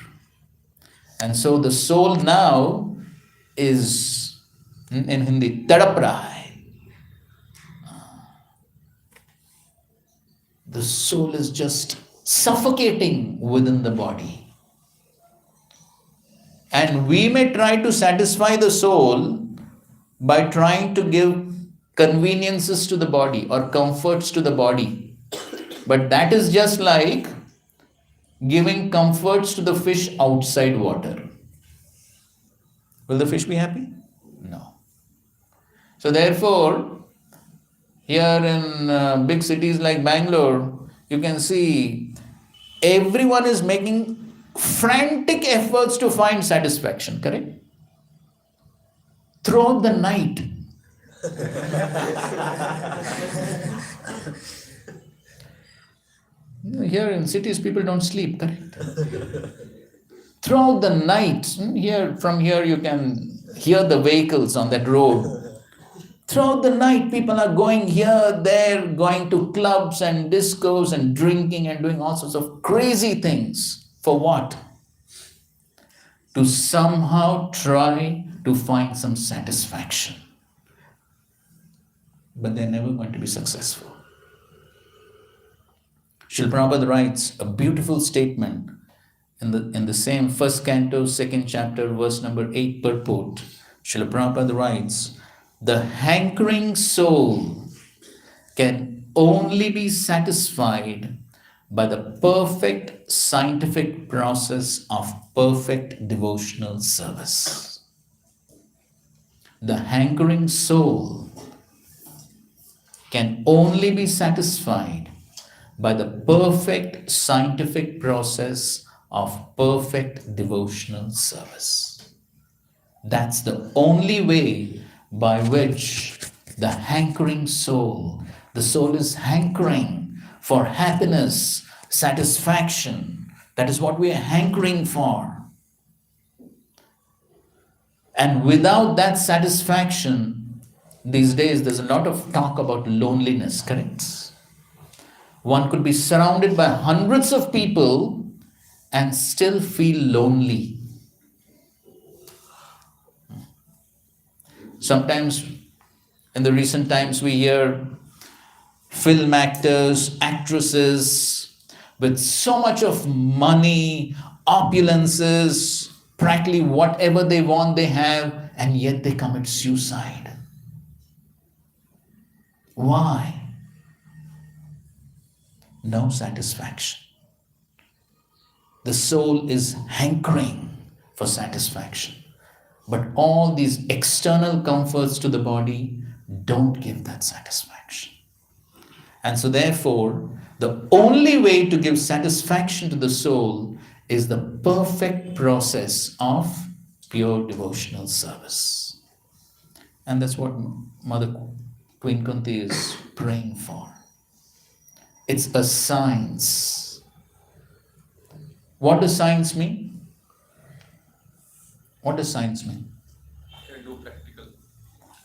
And so the soul now is, in Hindi, tadap raha hai. The soul is just suffocating within the body. And we may try to satisfy the soul by trying to give conveniences to the body or comforts to the body. But that is just like giving comforts to the fish outside water. Will the fish be happy? No. So therefore, here in big cities like Bangalore, you can see everyone is making frantic efforts to find satisfaction, correct? Throughout the night. Here in cities, people don't sleep, correct? Throughout the night, from here you can hear the vehicles on that road. Throughout the night, people are going here, there, going to clubs and discos and drinking and doing all sorts of crazy things. For what? To somehow try to find some satisfaction. But they're never going to be successful. Srila Prabhupada writes a beautiful statement in the same first canto, second chapter, verse number 8 purport. Srila Prabhupada writes, the hankering soul can only be satisfied by the perfect scientific process of perfect devotional service. The hankering soul can only be satisfied by the perfect scientific process of perfect devotional service. That's the only way by which the hankering soul, the soul is hankering for happiness, satisfaction. That is what we are hankering for. And without that satisfaction, these days there's a lot of talk about loneliness, correct? One could be surrounded by hundreds of people and still feel lonely. Sometimes in the recent times we hear film actors, actresses with so much of money, opulences, practically whatever they want they have, and yet they commit suicide. Why? No satisfaction. The soul is hankering for satisfaction. But all these external comforts to the body don't give that satisfaction. And so therefore, the only way to give satisfaction to the soul is the perfect process of pure devotional service. And that's what Mother Queen Kunti is praying for. It's a science. What does science mean? What does science mean?
Can do practical.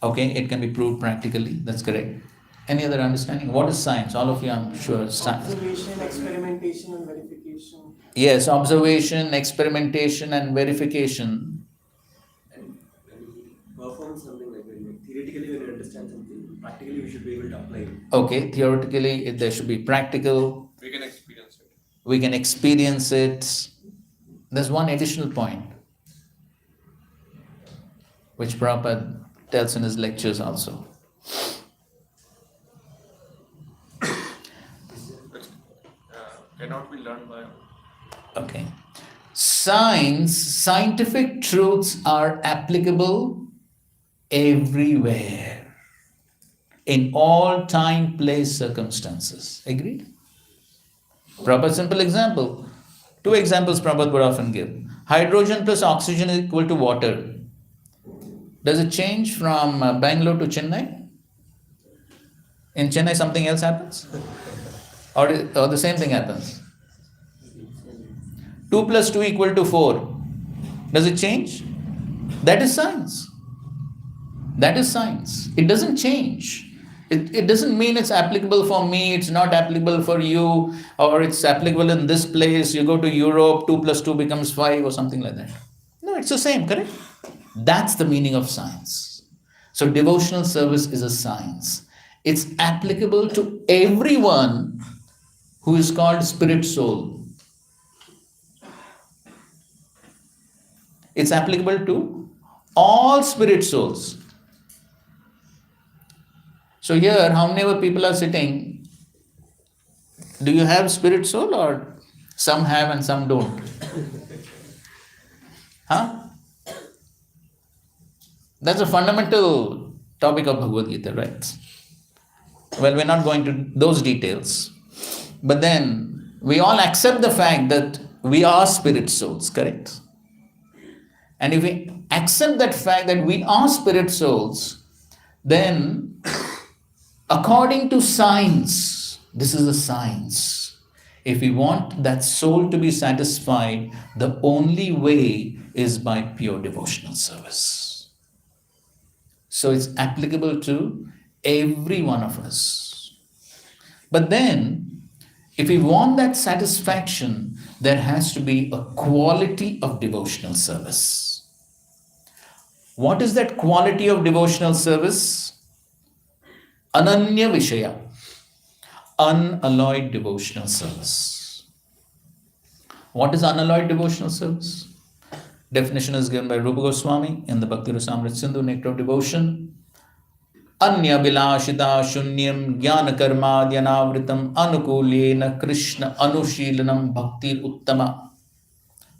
Okay, it can be proved practically, that's correct. Any other understanding? What is science? All of you, I'm sure.
Observation, experimentation, and verification.
Yes, observation, experimentation, and verification.
And when we perform something like when theoretically when we understand something, practically we should be able to apply it.
Okay, theoretically, there should be practical.
We can experience it.
We can experience it. There's one additional point which Prabhupada tells in his lectures also.
Cannot be learned by.
Okay. Scientific truths are applicable everywhere, in all time, place, circumstances. Agreed? Proper simple example. Two examples Prabhupada would often give. Hydrogen plus oxygen is equal to water. Does it change from Bangalore to Chennai? In Chennai, something else happens? Or the same thing happens? 2 plus 2 equal to 4. Does it change? That is science. That is science. It doesn't change. It doesn't mean it's applicable for me, it's not applicable for you, or it's applicable in this place. You go to Europe, 2 plus 2 becomes 5 or something like that. No, it's the same, correct? That's the meaning of science. So devotional service is a science. It's applicable to everyone who is called spirit soul. It's applicable to all spirit souls. So here, how many other people are sitting? Do you have spirit soul, or some have and some don't? Huh? That's a fundamental topic of Bhagavad Gita, right? Well, we're not going to those details. But then, we all accept the fact that we are spirit souls, correct? And if we accept that fact that we are spirit souls, then according to science, this is a science. If we want that soul to be satisfied, the only way is by pure devotional service. So it's applicable to every one of us. But then, if we want that satisfaction, there has to be a quality of devotional service. What is that quality of devotional service? Ananya Vishaya, unalloyed devotional service. What is unalloyed devotional service? Definition is given by Rupa Goswami in the Bhakti Rasamrita Sindhu, Nectar of Devotion. Anya Bilashita Shunyam Jnana Karma Dhyanavritam Anukulyena Krishna Anushilanam Bhaktir Uttama.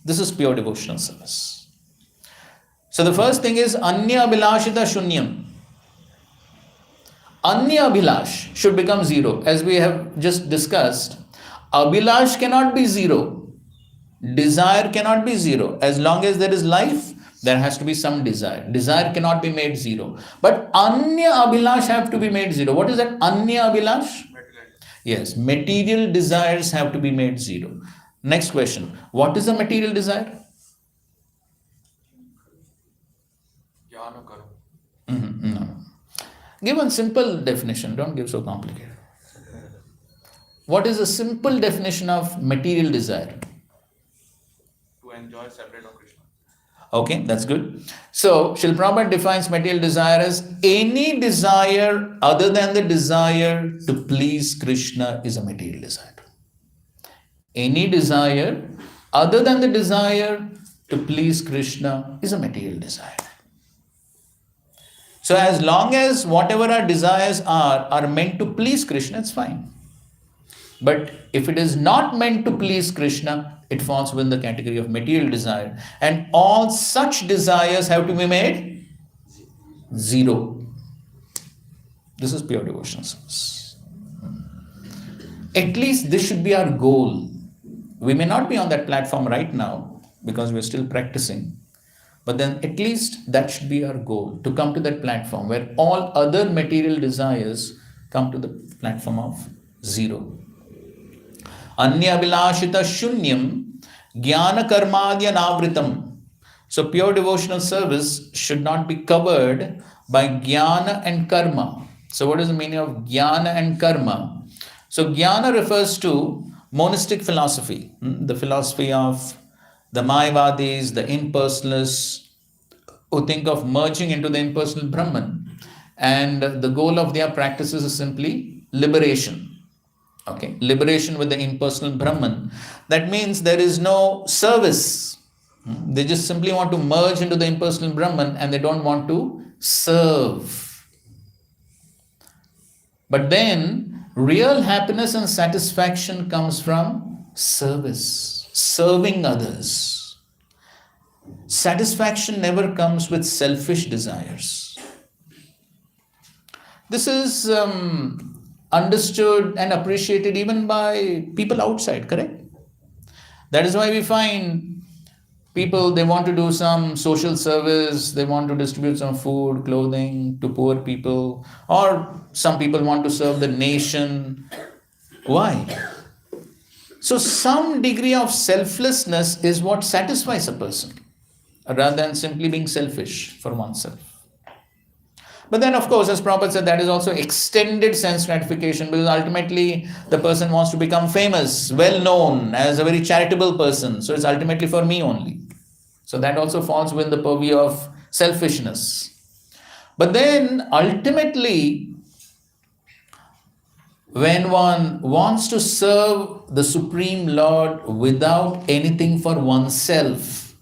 This is pure devotional service. So the first thing is Anya Bilashita Shunyam. Anya Abhilash should become zero. As we have just discussed, Abhilash cannot be zero. Desire cannot be zero. As long as there is life, there has to be some desire. Desire cannot be made zero. But Anya Abhilash have to be made zero. What is that Anya Abhilash? Yes, material desires have to be made zero. Next question. What is a material desire? No. Give one simple definition. Don't give so complicated. What is a simple definition of material desire?
To enjoy separate of Krishna.
Okay, that's good. So, Srila Prabhupada defines material desire as any desire other than the desire to please Krishna is a material desire. Any desire other than the desire to please Krishna is a material desire. So as long as whatever our desires are meant to please Krishna, it's fine. But if it is not meant to please Krishna, it falls within the category of material desire. And all such desires have to be made zero. This is pure devotional service. At least this should be our goal. We may not be on that platform right now because we're still practicing. But then at least that should be our goal, to come to that platform where all other material desires come to the platform of zero. Anya Vilashita Shunyam Jnana Karmadya Navritam. So pure devotional service should not be covered by jnana and karma. So what is the meaning of jnana and karma? So jnana refers to monistic philosophy, the philosophy of the Mayavadis, the impersonalists, who think of merging into the impersonal Brahman. And the goal of their practices is simply liberation. Okay, liberation with the impersonal Brahman. That means there is no service. They just simply want to merge into the impersonal Brahman and they don't want to serve. But then real happiness and satisfaction comes from service, serving others. Satisfaction never comes with selfish desires. This is understood and appreciated even by people outside, correct? That is why we find people, they want to do some social service, they want to distribute some food, clothing to poor people, or some people want to serve the nation. Why? So some degree of selflessness is what satisfies a person, rather than simply being selfish for oneself. But then, of course, as Prabhupada said, that is also extended sense gratification, because ultimately the person wants to become famous, well known as a very charitable person. So it's ultimately for me only. So that also falls within the purview of selfishness. But then ultimately, when one wants to serve the Supreme Lord without anything for oneself,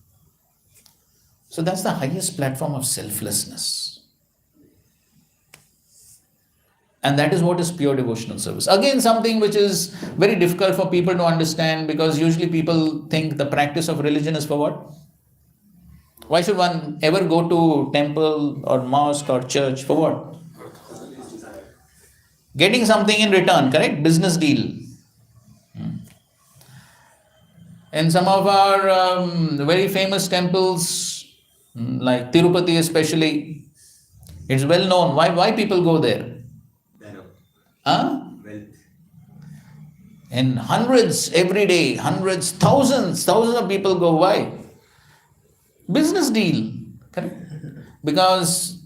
so that's the highest platform of selflessness. And that is what is pure devotional service. Again, something which is very difficult for people to understand, because usually people think the practice of religion is for what? Why should one ever go to temple or mosque or church? For what? Getting something in return, correct? Business deal. In some of our very famous temples, like Tirupati especially, it's well known. Why people go there? Huh? And hundreds every day, hundreds, thousands of people go. Why? Business deal, correct? Because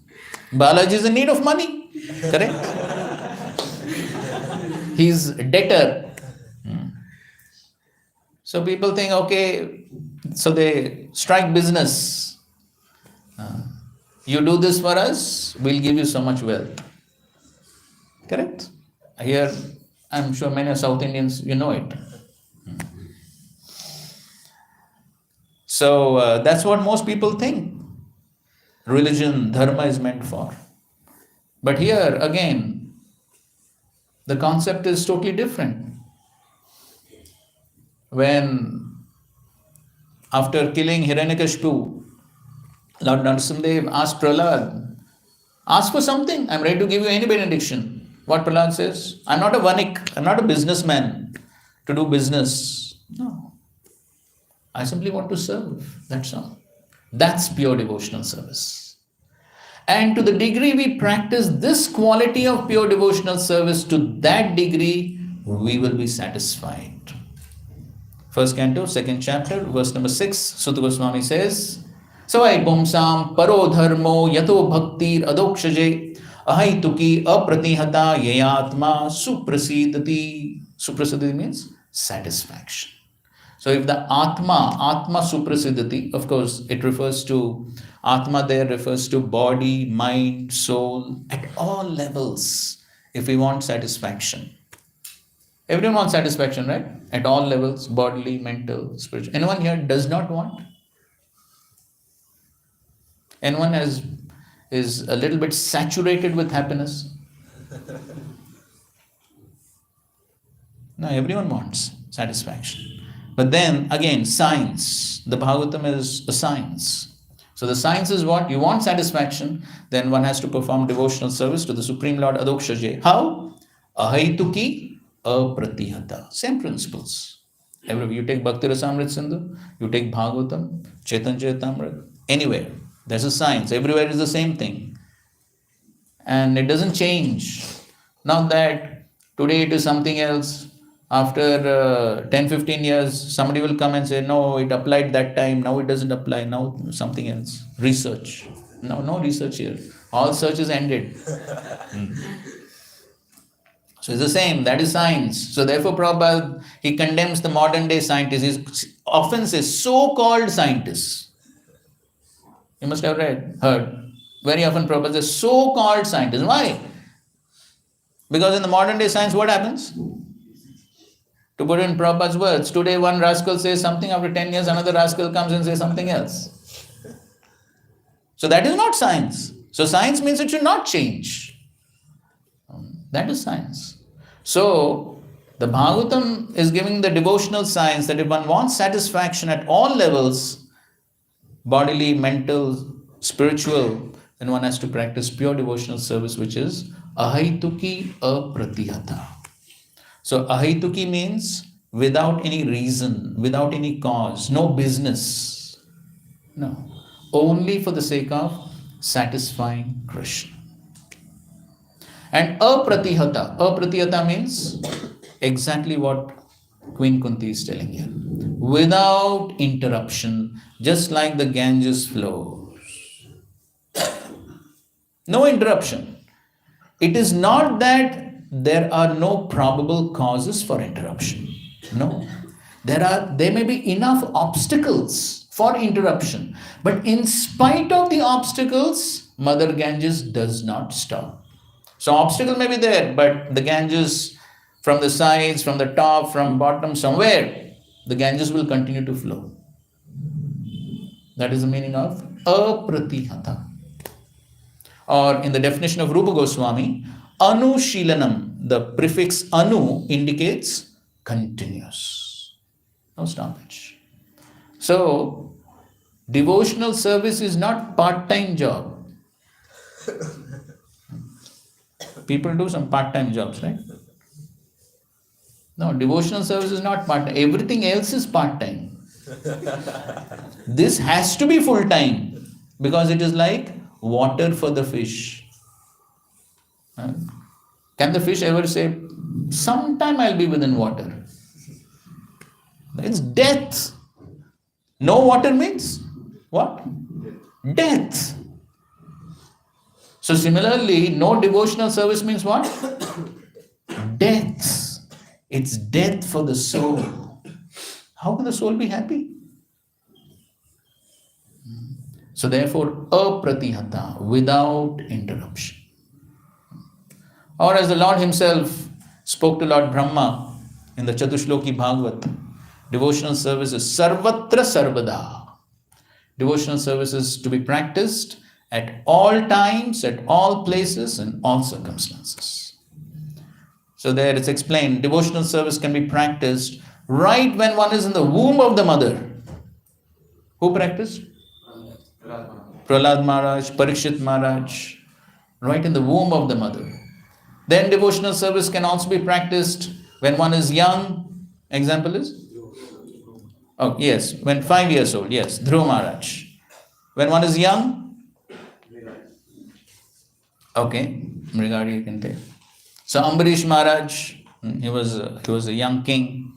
Balaji is in need of money, correct? He's a debtor. So people think, okay, so they strike business. You do this for us, we'll give you so much wealth. Correct? Here, I'm sure many South Indians, you know it. So that's what most people think religion, dharma is meant for. But here again, the concept is totally different. When after killing Hiranyakashipu, Lord Narasimhadev asked Prahlad, ask for something, I'm ready to give you any benediction. What Prahlad says? I'm not a vanik, I'm not a businessman to do business. No. I simply want to serve, that's all. That's pure devotional service. And to the degree we practice this quality of pure devotional service, to that degree we will be satisfied. First canto, second chapter, verse number 6, Sutta Goswami says, Savai pumsam paro dharmo yato bhaktir adokshaje ahaituki apratihata yayatma suprasidati. Suprasidati means satisfaction. So if the Atma suprasidati, of course it refers to, Atma there refers to body, mind, soul, at all levels, if we want satisfaction. Everyone wants satisfaction, right? At all levels, bodily, mental, spiritual. Anyone here does not want? Anyone is a little bit saturated with happiness? No, everyone wants satisfaction. But then again, science. The Bhagavatam is a science. So the science is what? You want satisfaction, then one has to perform devotional service to the Supreme Lord Adokshaje. How? Ahaituki apratihata. Same principles. You take Bhakti Rasamrit Sindhu, you take Bhagavatam, Chaitanya Charitamrita, anywhere. There's a science. Everywhere is the same thing. And it doesn't change. Not that today it is something else. After 10-15 years, somebody will come and say, no, it applied that time, now it doesn't apply, now something else. Research. No research here. All search is ended. So it's the same, that is science. So therefore Prabhupada, he condemns the modern day scientists. He often says, so-called scientists. You must have heard. Very often Prabhupada says, so-called scientists. Why? Because in the modern day science, what happens? To put in Prabhupada's words, today one rascal says something, after 10 years another rascal comes and says something else. So that is not science. So science means it should not change. That is science. So the Bhagavatam is giving the devotional science that if one wants satisfaction at all levels, bodily, mental, spiritual, then one has to practice pure devotional service, which is ahaituki apratihata. So ahaituki means without any reason, without any cause, no business. No. Only for the sake of satisfying Krishna. And apratihata means exactly what Queen Kunti is telling you. Without interruption, just like the Ganges flows. No interruption. It is not that there are no probable causes for interruption. No. There may be enough obstacles for interruption. But in spite of the obstacles, Mother Ganges does not stop. So obstacle may be there, but the Ganges from the sides, from the top, from bottom, somewhere, the Ganges will continue to flow. That is the meaning of apratihata. Or in the definition of Rupa Goswami, anushilanam, the prefix anu indicates continuous. No stoppage. So, devotional service is not part-time job. People do some part-time jobs, right? No, devotional service is not part-time. Everything else is part-time. This has to be full-time because it is like water for the fish. Can the fish ever say, sometime I'll be within water? It's death. No water means what? Death. So similarly, no devotional service means what? Death. It's death for the soul. How can the soul be happy? So therefore, apratihata, without interruption. Or as the Lord himself spoke to Lord Brahma in the Chatushloki Bhagavat, devotional service is sarvatra sarvada. Devotional service is to be practiced at all times, at all places, in all circumstances. So there it's explained, devotional service can be practiced right when one is in the womb of the mother. Who practiced? Prahlad Maharaj, Parikshit Maharaj, right in the womb of the mother. Then devotional service can also be practiced when one is young. Example is? Oh, yes, when 5 years old, yes, Dhruva Maharaj. When one is young? Okay, Mrigadi you can take. So Ambarish Maharaj, he was a young king,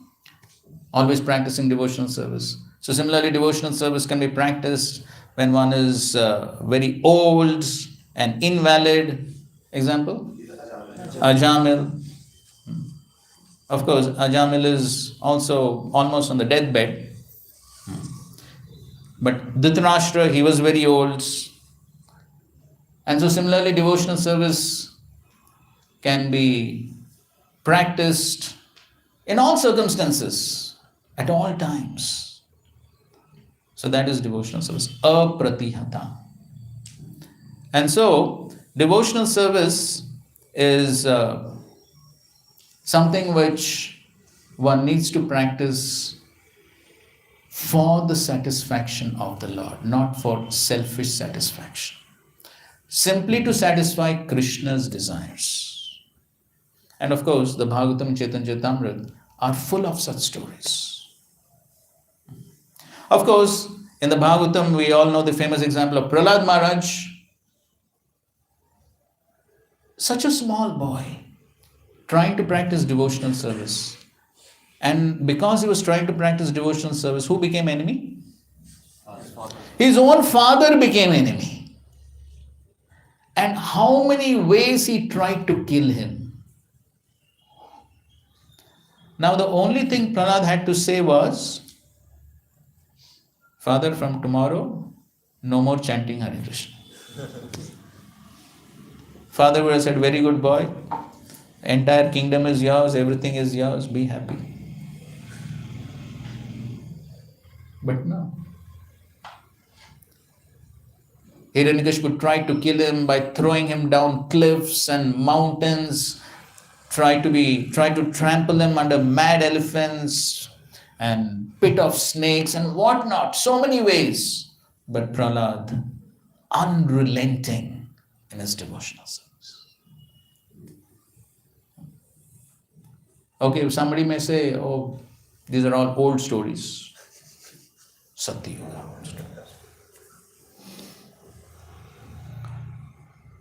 always practicing devotional service. So similarly, devotional service can be practiced when one is very old and invalid. Example? Ajamil. Of course, Ajamil is also almost on the deathbed. But Dhritarashtra, he was very old. And so similarly, devotional service can be practiced in all circumstances, at all times. So that is devotional service, apratihata. And so, devotional service is something which one needs to practice for the satisfaction of the Lord, not for selfish satisfaction. Simply to satisfy Krishna's desires. And of course, the Bhagavatam, Chaitanya Charitamrita are full of such stories. Of course, in the Bhagavatam, we all know the famous example of Prahlad Maharaj. Such a small boy trying to practice devotional service. And because he was trying to practice devotional service, who became enemy? His own father became enemy. And how many ways he tried to kill him. Now the only thing Prahlad had to say was, Father, from tomorrow, no more chanting Hare Krishna. Father would have said, very good boy, entire kingdom is yours, everything is yours, be happy. But no. Hiranyakashipu tried to kill him by throwing him down cliffs and mountains, tried to trample him under mad elephants and pit of snakes and whatnot, so many ways. But Prahlad, unrelenting in his devotional service. Okay, somebody may say, oh, these are all old stories. Satyuga.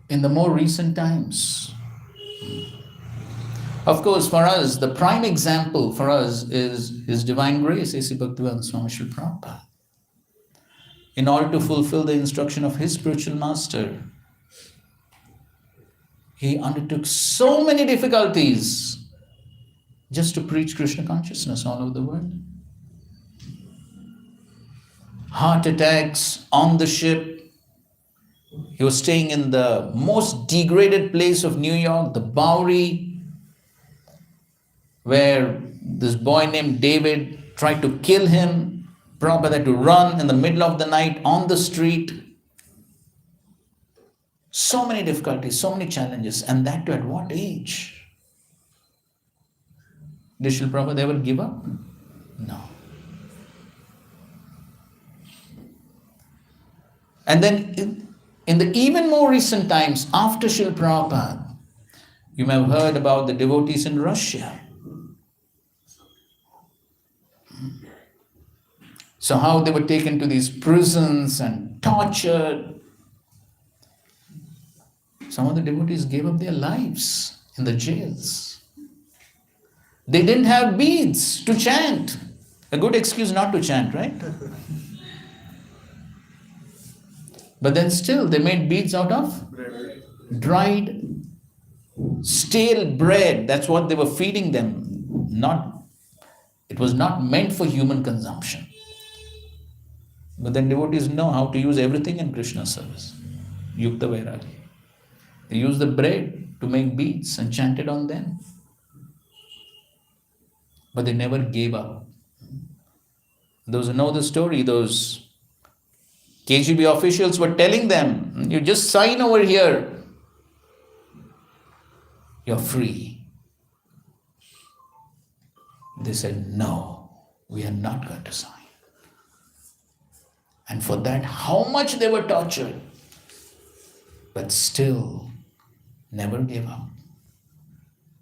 In the more recent times, of course, for us, the prime example for us is His Divine Grace, A.C. Bhaktivedanta Swami Srila Prabhupada. In order to fulfill the instruction of his spiritual master, he undertook so many difficulties just to preach Krishna consciousness all over the world. Heart attacks on the ship. He was staying in the most degraded place of New York, the Bowery, where this boy named David tried to kill him. Prabhupada had to run in the middle of the night on the street. So many difficulties, so many challenges, and that too at what age? Did Srila Prabhupada ever give up? No. And then in the even more recent times, after Srila Prabhupada, you may have heard about the devotees in Russia. So how they were taken to these prisons and tortured. Some of the devotees gave up their lives in the jails. They didn't have beads to chant. A good excuse not to chant, right? But then still they made beads out of dried, stale bread. That's what they were feeding them. It was not meant for human consumption. But then devotees know how to use everything in Krishna service. Yukta Vairagi. They use the bread to make beads and chanted on them. But they never gave up. Those who know the story, those KGB officials were telling them, you just sign over here. You're free. They said, no, we are not going to sign. And for that, how much they were tortured, but still never gave up.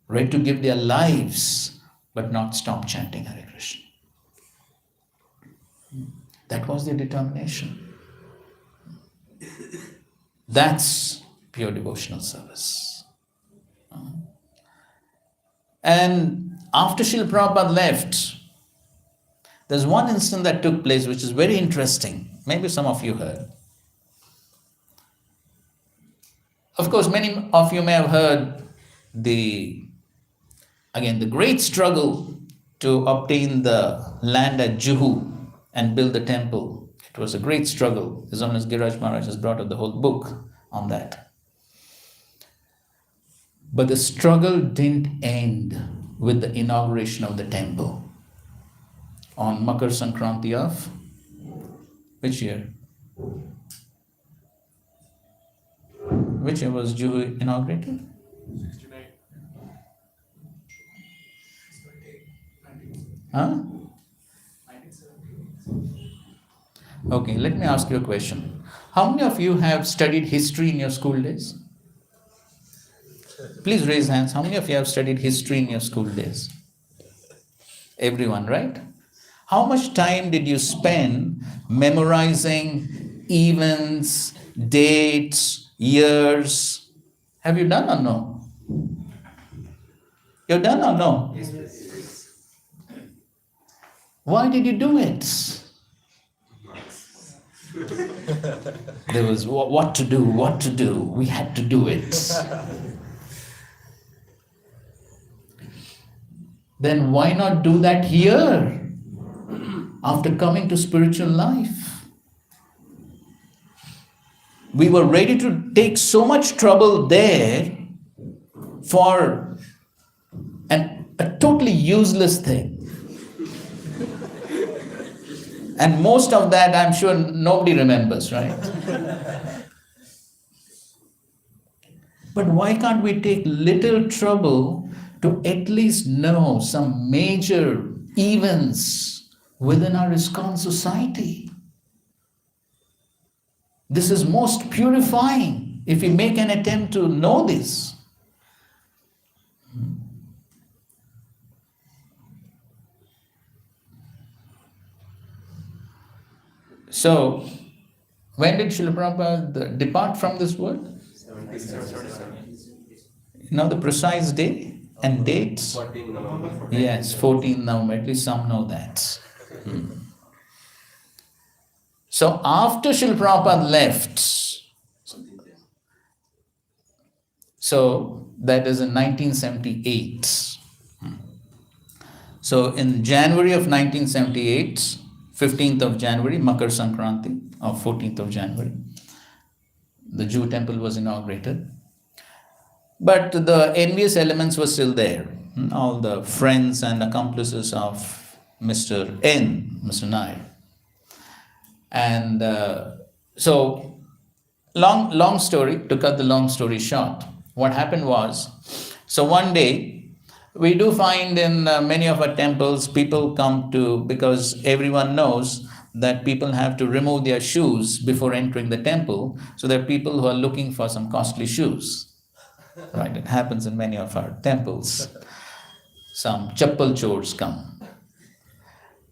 Ready to give their lives, but not stop chanting Hare Krishna. That was their determination. That's pure devotional service. And after Srila Prabhupada left, there's one incident that took place which is very interesting. Maybe some of you heard. Of course, many of you may have heard the great struggle to obtain the land at Juhu and build the temple. It was a great struggle. His Holiness Giriraj Maharaj has brought out the whole book on that. But the struggle didn't end with the inauguration of the temple on Makar Sankranti of which year? Which year was Juhu inaugurated?
69.
Huh? Okay, let me ask you a question. How many of you have studied history in your school days? Please raise hands. How many of you have studied history in your school days? Everyone, right? How much time did you spend memorizing events, dates, years? Have you done or no? You've done or no? Why did you do it? There was what to do. We had to do it. Then why not do that here? After coming to spiritual life, we were ready to take so much trouble there for a totally useless thing. And most of that, I'm sure nobody remembers, right? But why can't we take little trouble to at least know some major events within our ISKCON society? This is most purifying if we make an attempt to know this. So, when did Srila Prabhupada depart from this world? You know the precise day and dates?
14 November.
Yes, 14 November. At least some know that. So after Srila Prabhupada left, so that is in 1978. So in January of 1978, 15th of January, Makar Sankranti, or 14th of January, the Jew temple was inaugurated. But the envious elements were still there. All the friends and accomplices of Mr. Nair. And so, long story, to cut the long story short, what happened was, so one day, we do find in many of our temples, people come to, because everyone knows that people have to remove their shoes before entering the temple. So there are people who are looking for some costly shoes. Right, it happens in many of our temples. Some chappal chores come.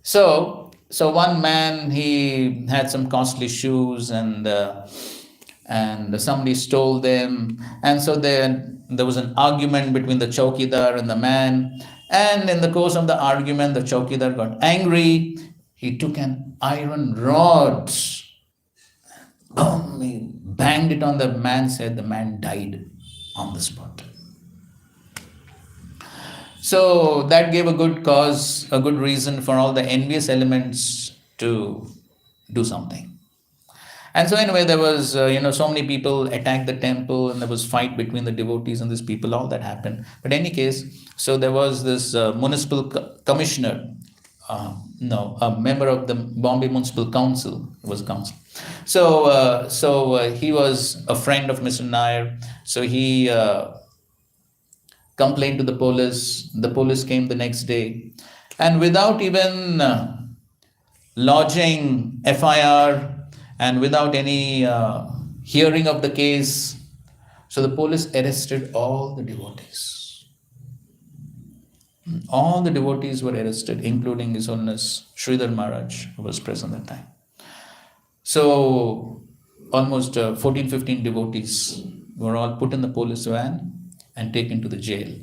So one man, he had some costly shoes and somebody stole them. And so there was an argument between the chowkidar and the man. And in the course of the argument, the chowkidar got angry. He took an iron rod, boom, he banged it on the man's head. The man died on the spot. So that gave a good cause, a good reason for all the envious elements to do something. And so anyway, there was, so many people attacked the temple and there was fight between the devotees and these people, all that happened. But in any case, so there was this municipal commissioner, a member of the Bombay Municipal Council, it was a council. So he was a friend of Mr. Nair. So he complained to the police. The police came the next day. And without even lodging FIR and without any hearing of the case, so the police arrested all the devotees. All the devotees were arrested, including His Holiness Sridhar Maharaj, who was present at that time. So almost 14-15 devotees were all put in the police van and taken to the jail.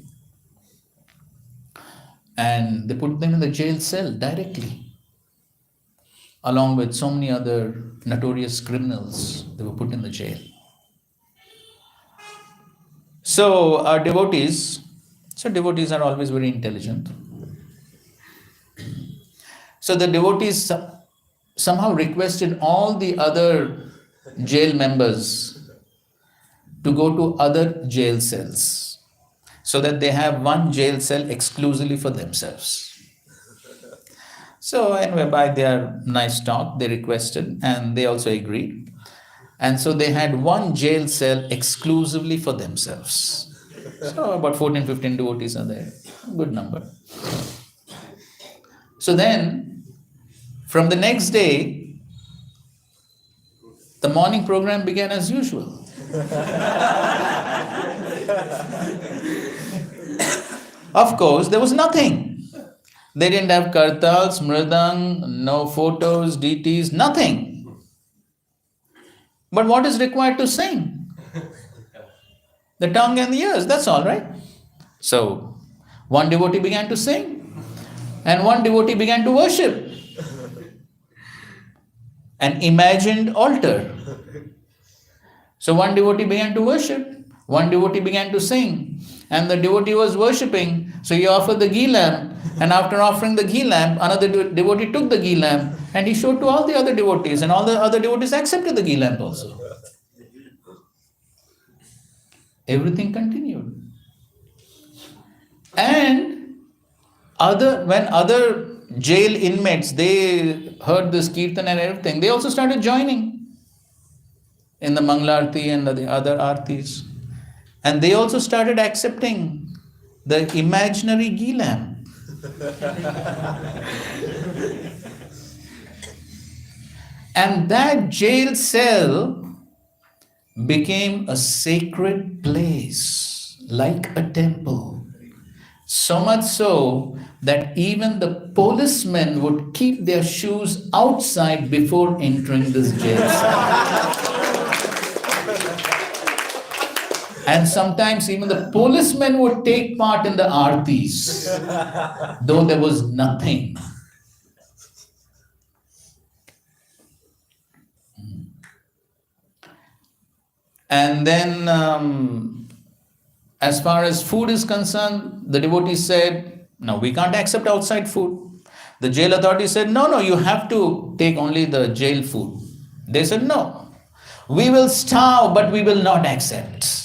And they put them in the jail cell directly, along with so many other notorious criminals. They were put in the jail. So our devotees are always very intelligent. So the devotees somehow requested all the other jail members to go to other jail cells so that they have one jail cell exclusively for themselves. So anyway, by their nice talk, they requested and they also agreed. And so they had one jail cell exclusively for themselves. So about 14-15 devotees are there. Good number. So then, from the next day, the morning program began as usual. Of course, there was nothing. They didn't have kartals, mridang, no photos, deities, nothing. But what is required to sing? The tongue and the ears, that's all, right? So, one devotee began to sing, and one devotee began to worship. An imagined altar. So one devotee began to worship, one devotee began to sing, and the devotee was worshipping. So he offered the ghee lamp, and after offering the ghee lamp, another devotee took the ghee lamp and he showed to all the other devotees, and all the other devotees accepted the ghee lamp also. Everything continued. And when other jail inmates, they heard this kirtan and everything, they also started joining in the Mangala Aarti and the other Aartis. And they also started accepting the imaginary ghee lamp. And that jail cell became a sacred place, like a temple. So much so that even the policemen would keep their shoes outside before entering this jail cell. And sometimes even the policemen would take part in the aartis, though there was nothing. And then, as far as food is concerned, the devotees said, no, we can't accept outside food. The jail authority said, no, you have to take only the jail food. They said, no, we will starve, but we will not accept.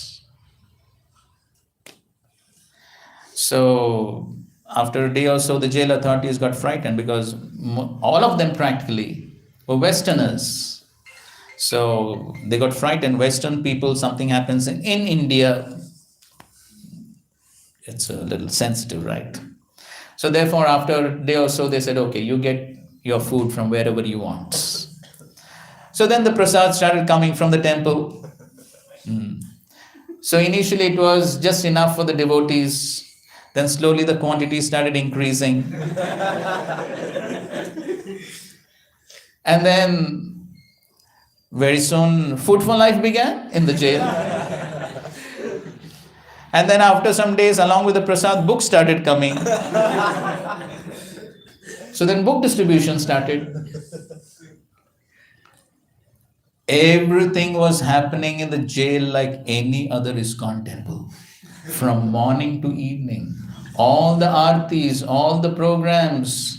So, after a day or so, the jail authorities got frightened because all of them practically were Westerners. So, they got frightened. Western people, something happens in India, it's a little sensitive, right? So, therefore, after a day or so, they said, okay, you get your food from wherever you want. So, then the prasad started coming from the temple. So, initially, it was just enough for the devotees. Then slowly the quantity started increasing. And then very soon Food for Life began in the jail. And then after some days, along with the prasad, books started coming. So then book distribution started. Everything was happening in the jail like any other ISKCON temple. From morning to evening, all the aartis, all the programs,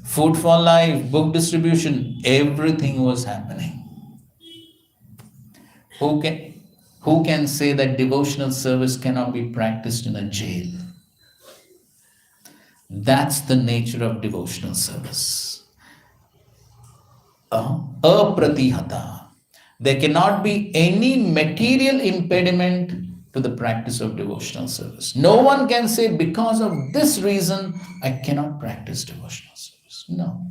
Food for Life, book distribution, everything was happening. Who can say that devotional service cannot be practiced in a jail? That's the nature of devotional service. Apratihata. There cannot be any material impediment to the practice of devotional service. No one can say, because of this reason, I cannot practice devotional service. No.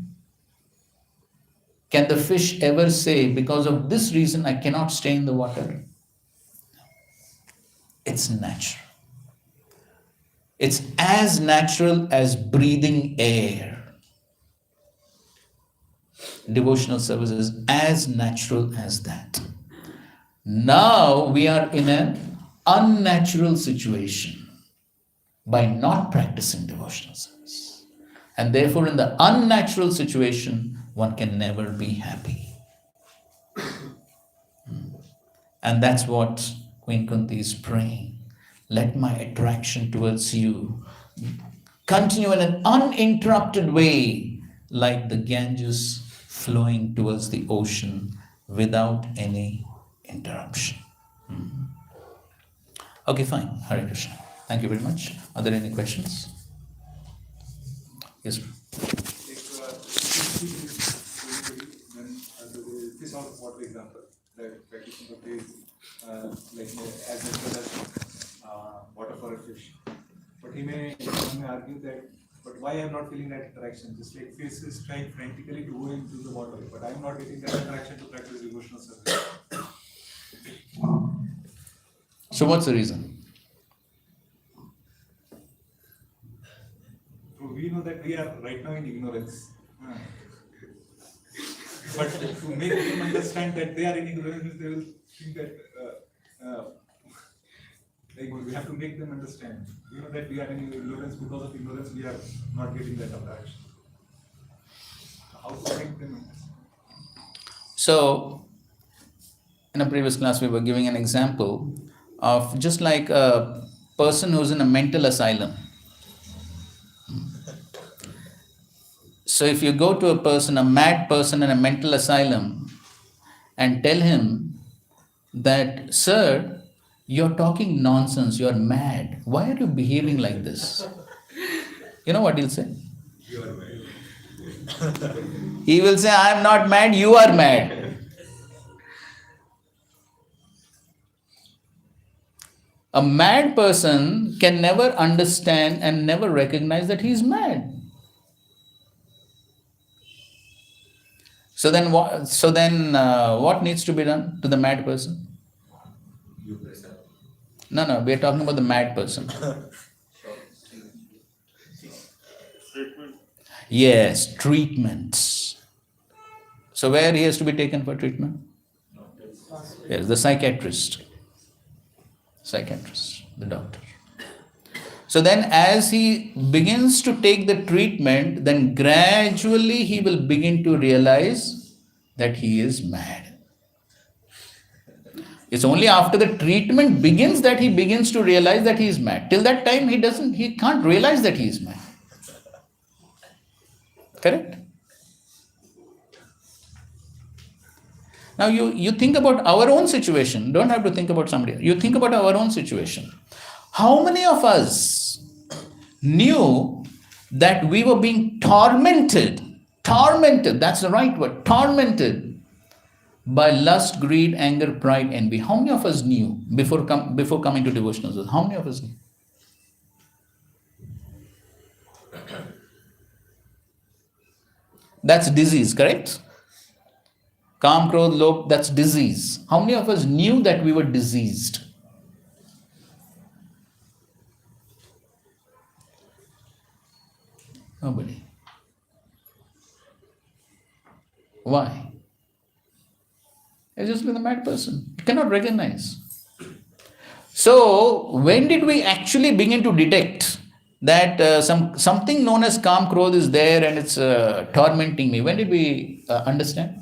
Can the fish ever say, because of this reason, I cannot stay in the water? It's natural. It's as natural as breathing air. Devotional service is as natural as that. Now we are in an unnatural situation by not practicing devotional service. And therefore, in the unnatural situation, one can never be happy. And that's what Queen Kunti is praying. Let my attraction towards you continue in an uninterrupted way, like the Ganges flowing towards the ocean without any interruption. Okay, fine. Hare Krishna. Thank you very much. Are there any questions? Yes, sir.
This out of water example, the practicing of this, like as well as water for a fish. But he may argue that, but why I am not feeling that attraction? Just like fish is trying frantically to go into the water, but I am not getting that attraction to practice devotional service.
So what's the reason?
So we know that we are right now in ignorance. But to make them understand that they are in ignorance, they will think that like we have to make them understand. We know that we are in ignorance, because of ignorance we are not getting that attraction. How to make them understand?
So, in a previous class, we were giving an example of just like a person who's in a mental asylum. So, if you go to a person, a mad person in a mental asylum, and tell him that, sir, you're talking nonsense, you're mad. Why are you behaving like this? You know what he'll say?
You are mad.
He will say, I am not mad, you are mad. A mad person can never understand and never recognize that he is mad. So then, what needs to be done to the mad person? No, we are talking about the mad person. Yes, treatments. So where he has to be taken for treatment? Yes, the psychiatrist, the doctor. So then as he begins to take the treatment, then gradually he will begin to realize that he is mad. It's only after the treatment begins that he begins to realize that he is mad. Till that time he can't realize that he is mad. Correct? Now you think about our own situation. Don't have to think about somebody else. You think about our own situation. How many of us knew that we were being tormented, that's the right word, tormented by lust, greed, anger, pride, envy? How many of us knew before coming to devotionals? How many of us knew? That's disease, correct? Kam, Krodh, Lobh, that's disease. How many of us knew that we were diseased? Nobody. Why? It's just been a mad person. You cannot recognize. So, when did we actually begin to detect that something known as Kam, Krodh is there and it's tormenting me? When did we understand?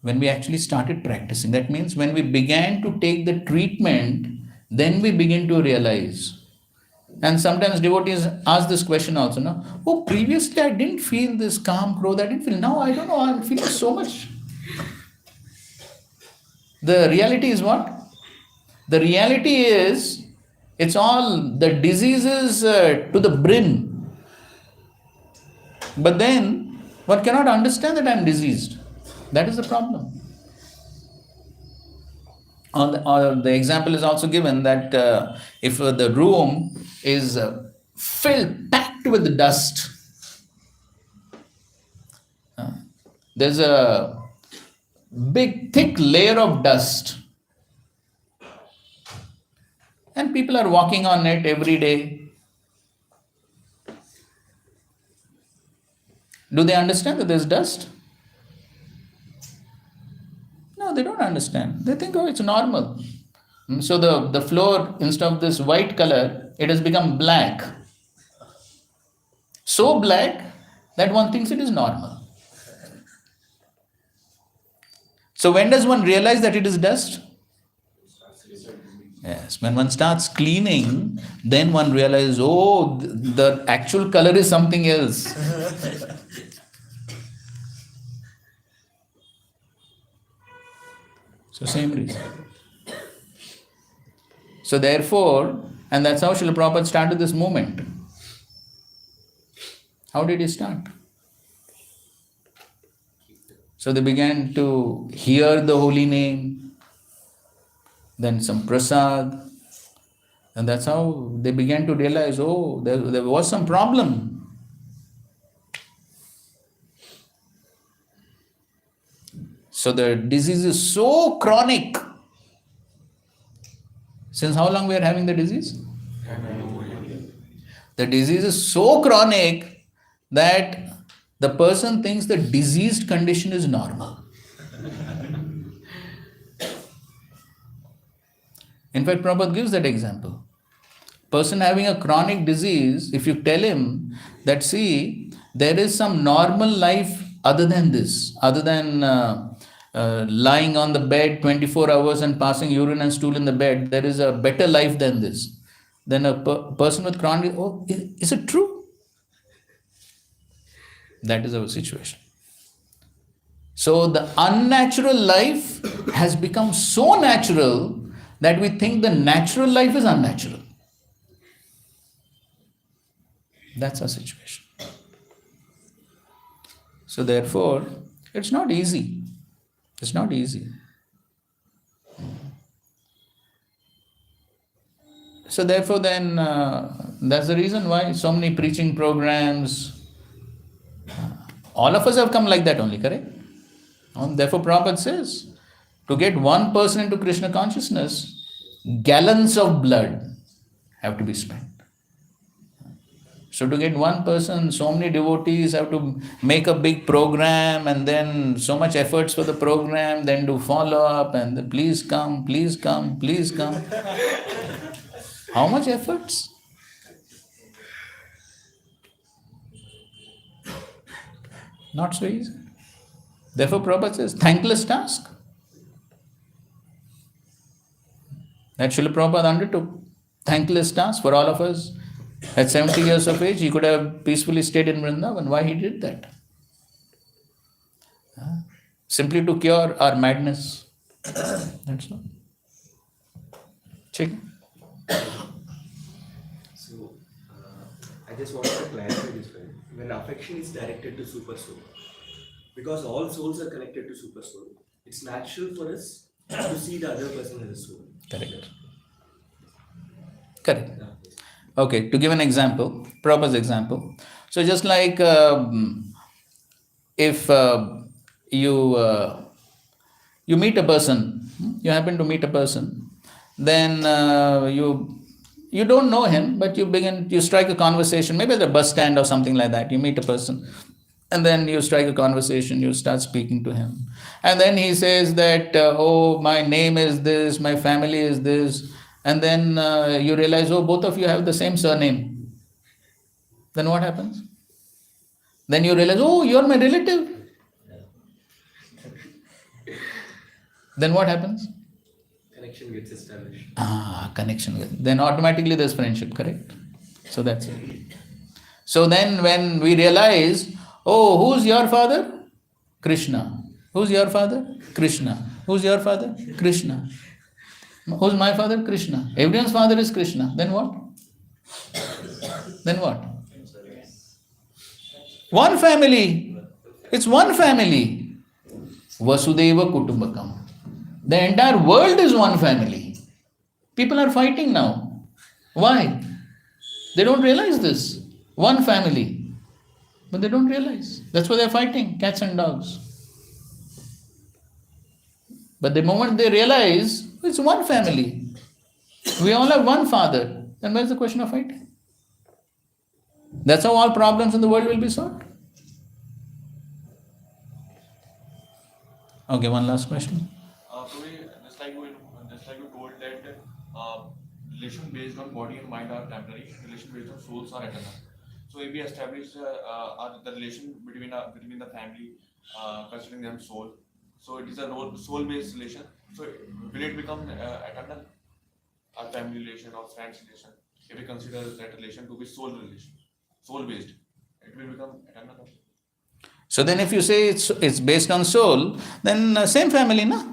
When we actually started practicing. That means when we began to take the treatment, then we begin to realize. And sometimes devotees ask this question also, no? Oh, previously I didn't feel this Kam, Krodh, I didn't feel. Now I don't know, I'm feeling so much. The reality is what? The reality is, it's all the diseases to the brim. But then, one cannot understand that I'm diseased. That is the problem. Or the example is also given that if the room is packed with dust, there's a big thick layer of dust, and people are walking on it every day. Do they understand that there's dust? No, they don't understand. They think, oh, it's normal. So the floor, instead of this white color, it has become black. So black that one thinks it is normal. So when does one realize that it is dust? Yes, when one starts cleaning, then one realizes, oh, the actual color is something else. So same reason. So therefore, and that's how Srila Prabhupada started this movement. How did he start? So they began to hear the holy name, then some prasad, and that's how they began to realize, oh, there was some problem. So the disease is so chronic. Since how long we are having the disease? The disease is so chronic that the person thinks the diseased condition is normal. In fact, Prabhupada gives that example. Person having a chronic disease, if you tell him that, see, there is some normal life other than this, other than lying on the bed 24 hours and passing urine and stool in the bed, there is a better life than this. Then a person with chronic, oh, is it true? That is our situation. So the unnatural life has become so natural that we think the natural life is unnatural. That's our situation. So therefore, it's not easy. It's not easy. So therefore then, that's the reason why so many preaching programs, all of us have come like that only, correct? And therefore Prabhupada says, to get one person into Krishna consciousness, gallons of blood have to be spent. So to get one person, so many devotees have to make a big program, and then so much efforts for the program, then do follow up, and then please come, please come, please come. How much efforts? Not so easy. Therefore Prabhupada says, thankless task. That Srila Prabhupada undertook. Thankless task for all of us. At 70 years of age, he could have peacefully stayed in Vrindavan. Why he did that? Simply to cure our madness. That's all. Check.
So, I just wanted to clarify this one. When affection is directed to super soul, because all souls are connected to super soul, it's natural for us to see the other person as a soul.
Correct. Correct. Okay, to give an example, Prabhupada's example. So just like if you meet a person, you happen to meet a person, then you don't know him, but you strike a conversation, maybe at a bus stand or something like that. You meet a person, and then you strike a conversation, you start speaking to him. And then he says that, oh, my name is this, my family is this. And then you realize, oh, both of you have the same surname. Then what happens? Then you realize, oh, you're my relative. Then what happens?
Connection gets established.
Connection. Then automatically there's friendship, correct? So that's it. So then when we realize, oh, who's your father? Krishna. Who's your father? Krishna. Who's your father? Krishna. Who's my father? Krishna. Everyone's father is Krishna. Then what? Then what? One family. It's one family. Vasudeva Kutumbakam. The entire world is one family. People are fighting now. Why? They don't realize this. One family. But they don't realize. That's why they're fighting, cats and dogs. But the moment they realize, it's one family. We all have one father. Then where's the question of fighting? That's how all problems in the world will be solved. Okay, one last question.
Just like you told that relation based on body and mind are temporary, relation based on souls are eternal. So if we establish the relation between the family, considering them soul, so it is a soul-based relation. So will it become eternal? A family relation or friends relation, if we consider that relation to be soul relation, soul-based, it will become eternal.
So then if you say it's based on soul, then same family, na?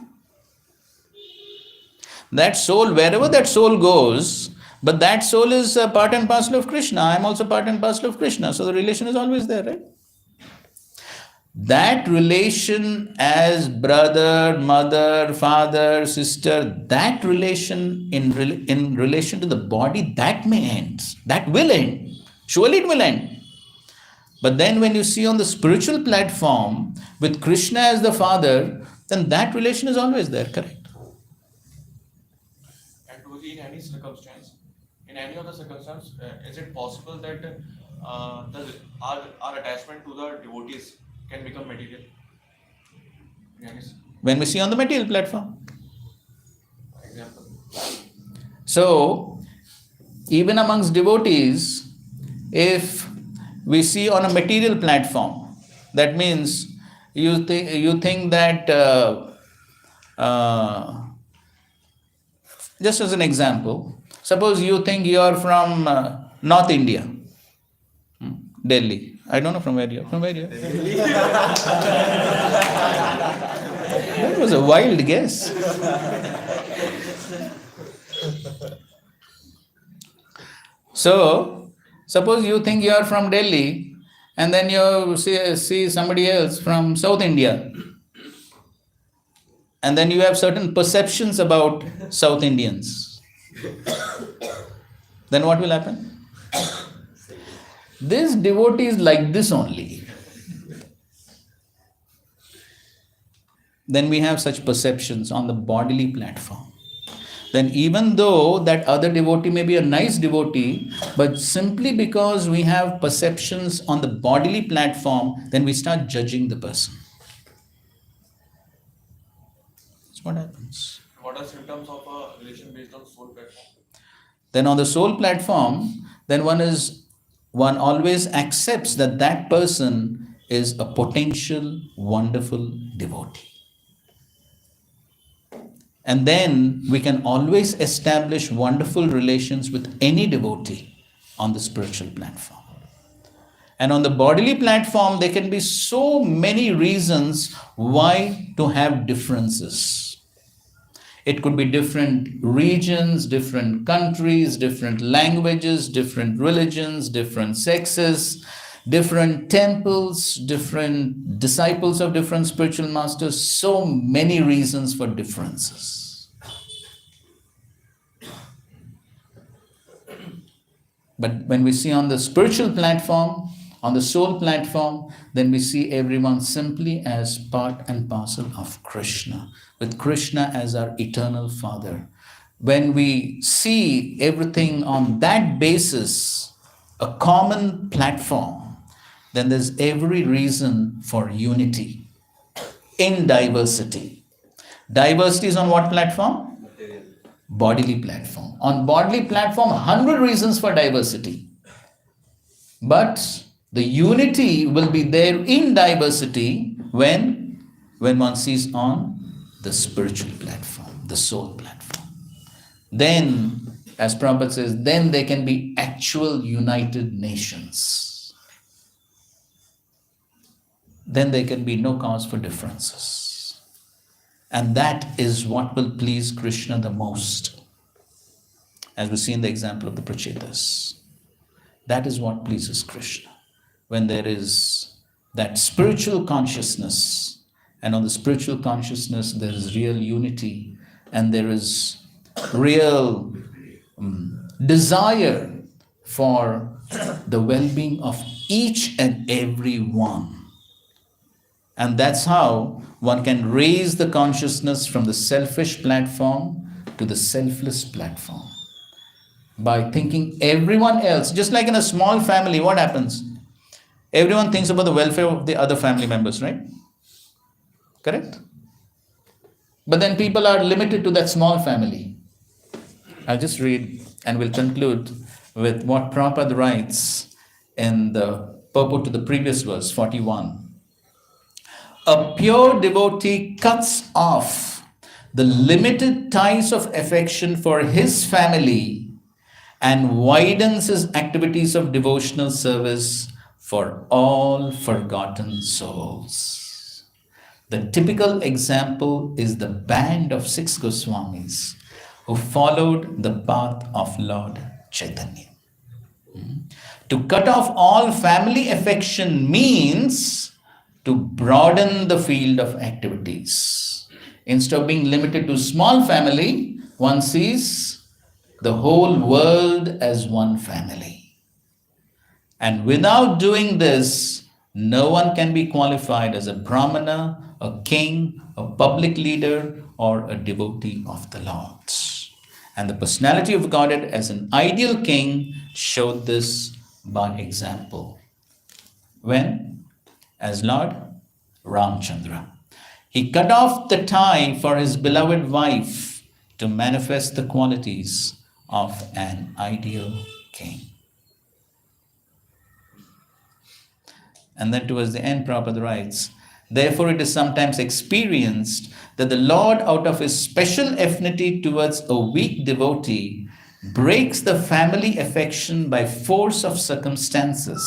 That soul, wherever that soul goes, but that soul is part and parcel of Krishna. I am also part and parcel of Krishna. So the relation is always there, right? That relation as brother, mother, father, sister, that relation in relation to the body, that may end. That will end. Surely it will end. But then when you see on the spiritual platform with Krishna as the father, then that relation is always there, correct?
And to in any circumstance, in any of the circumstance, is it possible that our attachment to the devotees can become material?
When we see on the material platform.
Example.
So, even amongst devotees, if we see on a material platform, that means you think that, just as an example, suppose you think you are from North India, Delhi. I don't know from where you are. From where you are? That was a wild guess. So, suppose you think you are from Delhi, and then you see somebody else from South India, and then you have certain perceptions about South Indians. then what will happen? This devotee is like this only. Then we have such perceptions on the bodily platform. Then even though that other devotee may be a nice devotee, but simply because we have perceptions on the bodily platform, then we start judging the person. That's what happens.
What are symptoms of a relation based on soul platform?
Then on the soul platform, then one always accepts that that person is a potential wonderful devotee. And then we can always establish wonderful relations with any devotee on the spiritual platform. And on the bodily platform, there can be so many reasons why to have differences. It could be different regions, different countries, different languages, different religions, different sexes, different temples, different disciples of different spiritual masters, so many reasons for differences. But when we see on the spiritual platform, on the soul platform, then we see everyone simply as part and parcel of Krishna, with Krishna as our eternal Father. When we see everything on that basis, a common platform, then there's every reason for unity in diversity. Diversity is on what platform? Bodily platform. On bodily platform, 100 reasons for diversity. But the unity will be there in diversity when one sees on the spiritual platform, the soul platform. Then, as Prabhupada says, then there can be actual united nations. Then there can be no cause for differences. And that is what will please Krishna the most. As we see in the example of the Prachetas. That is what pleases Krishna. When there is that spiritual consciousness, and on the spiritual consciousness there is real unity, and there is real desire for the well-being of each and every one. And that's how one can raise the consciousness from the selfish platform to the selfless platform. By thinking everyone else, just like in a small family, what happens? Everyone thinks about the welfare of the other family members, right? Correct? But then people are limited to that small family. I'll just read and we'll conclude with what Prabhupada writes in the purport to the previous verse, 41. A pure devotee cuts off the limited ties of affection for his family and widens his activities of devotional service for all forgotten souls. The typical example is the band of 6 Goswamis who followed the path of Lord Chaitanya. To cut off all family affection means to broaden the field of activities. Instead of being limited to small family, one sees the whole world as one family. And without doing this, no one can be qualified as a brahmana, a king, a public leader, or a devotee of the Lord. And the personality of Godhead as an ideal king showed this by example. When? As Lord Ramchandra. He cut off the tie for his beloved wife to manifest the qualities of an ideal king. And then towards the end, Prabhupada writes, therefore it is sometimes experienced that the Lord, out of his special affinity towards a weak devotee, breaks the family affection by force of circumstances,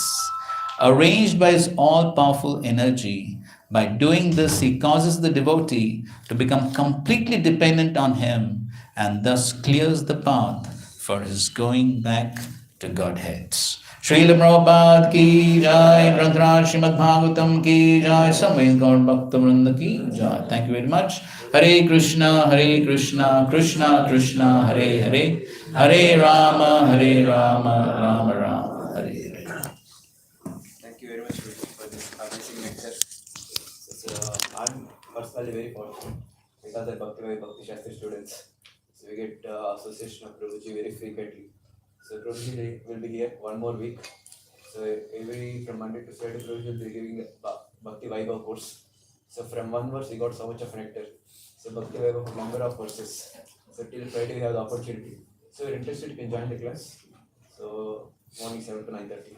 arranged by his all-powerful energy. By doing this, he causes the devotee to become completely dependent on him and thus clears the path for his going back to Godhead. Srila Prabhupada ki jai, Granthra Srimad Bhagavatam ki jai, Samved Gaur Bhakta Vrinda ki jai. Thank you very much. Hare Krishna, Krishna Krishna, Hare Hare, Hare Rama, Rama Rama, Hare Hare.
Thank you very much for this amazing lecture. I'm personally very fortunate because I'm Bhakti Shastri students. So we get association of Prabhuji very frequently. So Prabhuji will be here one more week. So every from Monday to Friday, Prabhuji will be giving a Bhakti Vaibhav course. So from one verse we got so much of nectar. So Bhakti Vaibhav number of verses. So till Friday we have the opportunity. So if you're interested, you can join the class. So morning 7 to 9:30.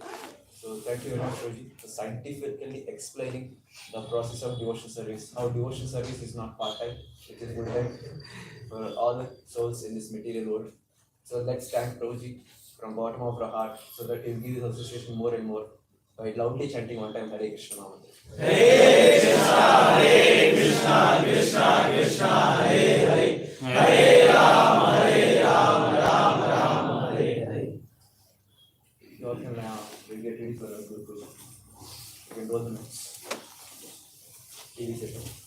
So thank you very much, Prabhuji, for scientifically explaining the process of devotion service. How devotion service is not part-time, it is full-time for all the souls in this material world. So let's thank Prabhuji from bottom of our heart so that he will give this association more and more by loudly chanting one time Hare Krishna Nama.
Hare Krishna, Krishna Krishna, Hare Hare, Hare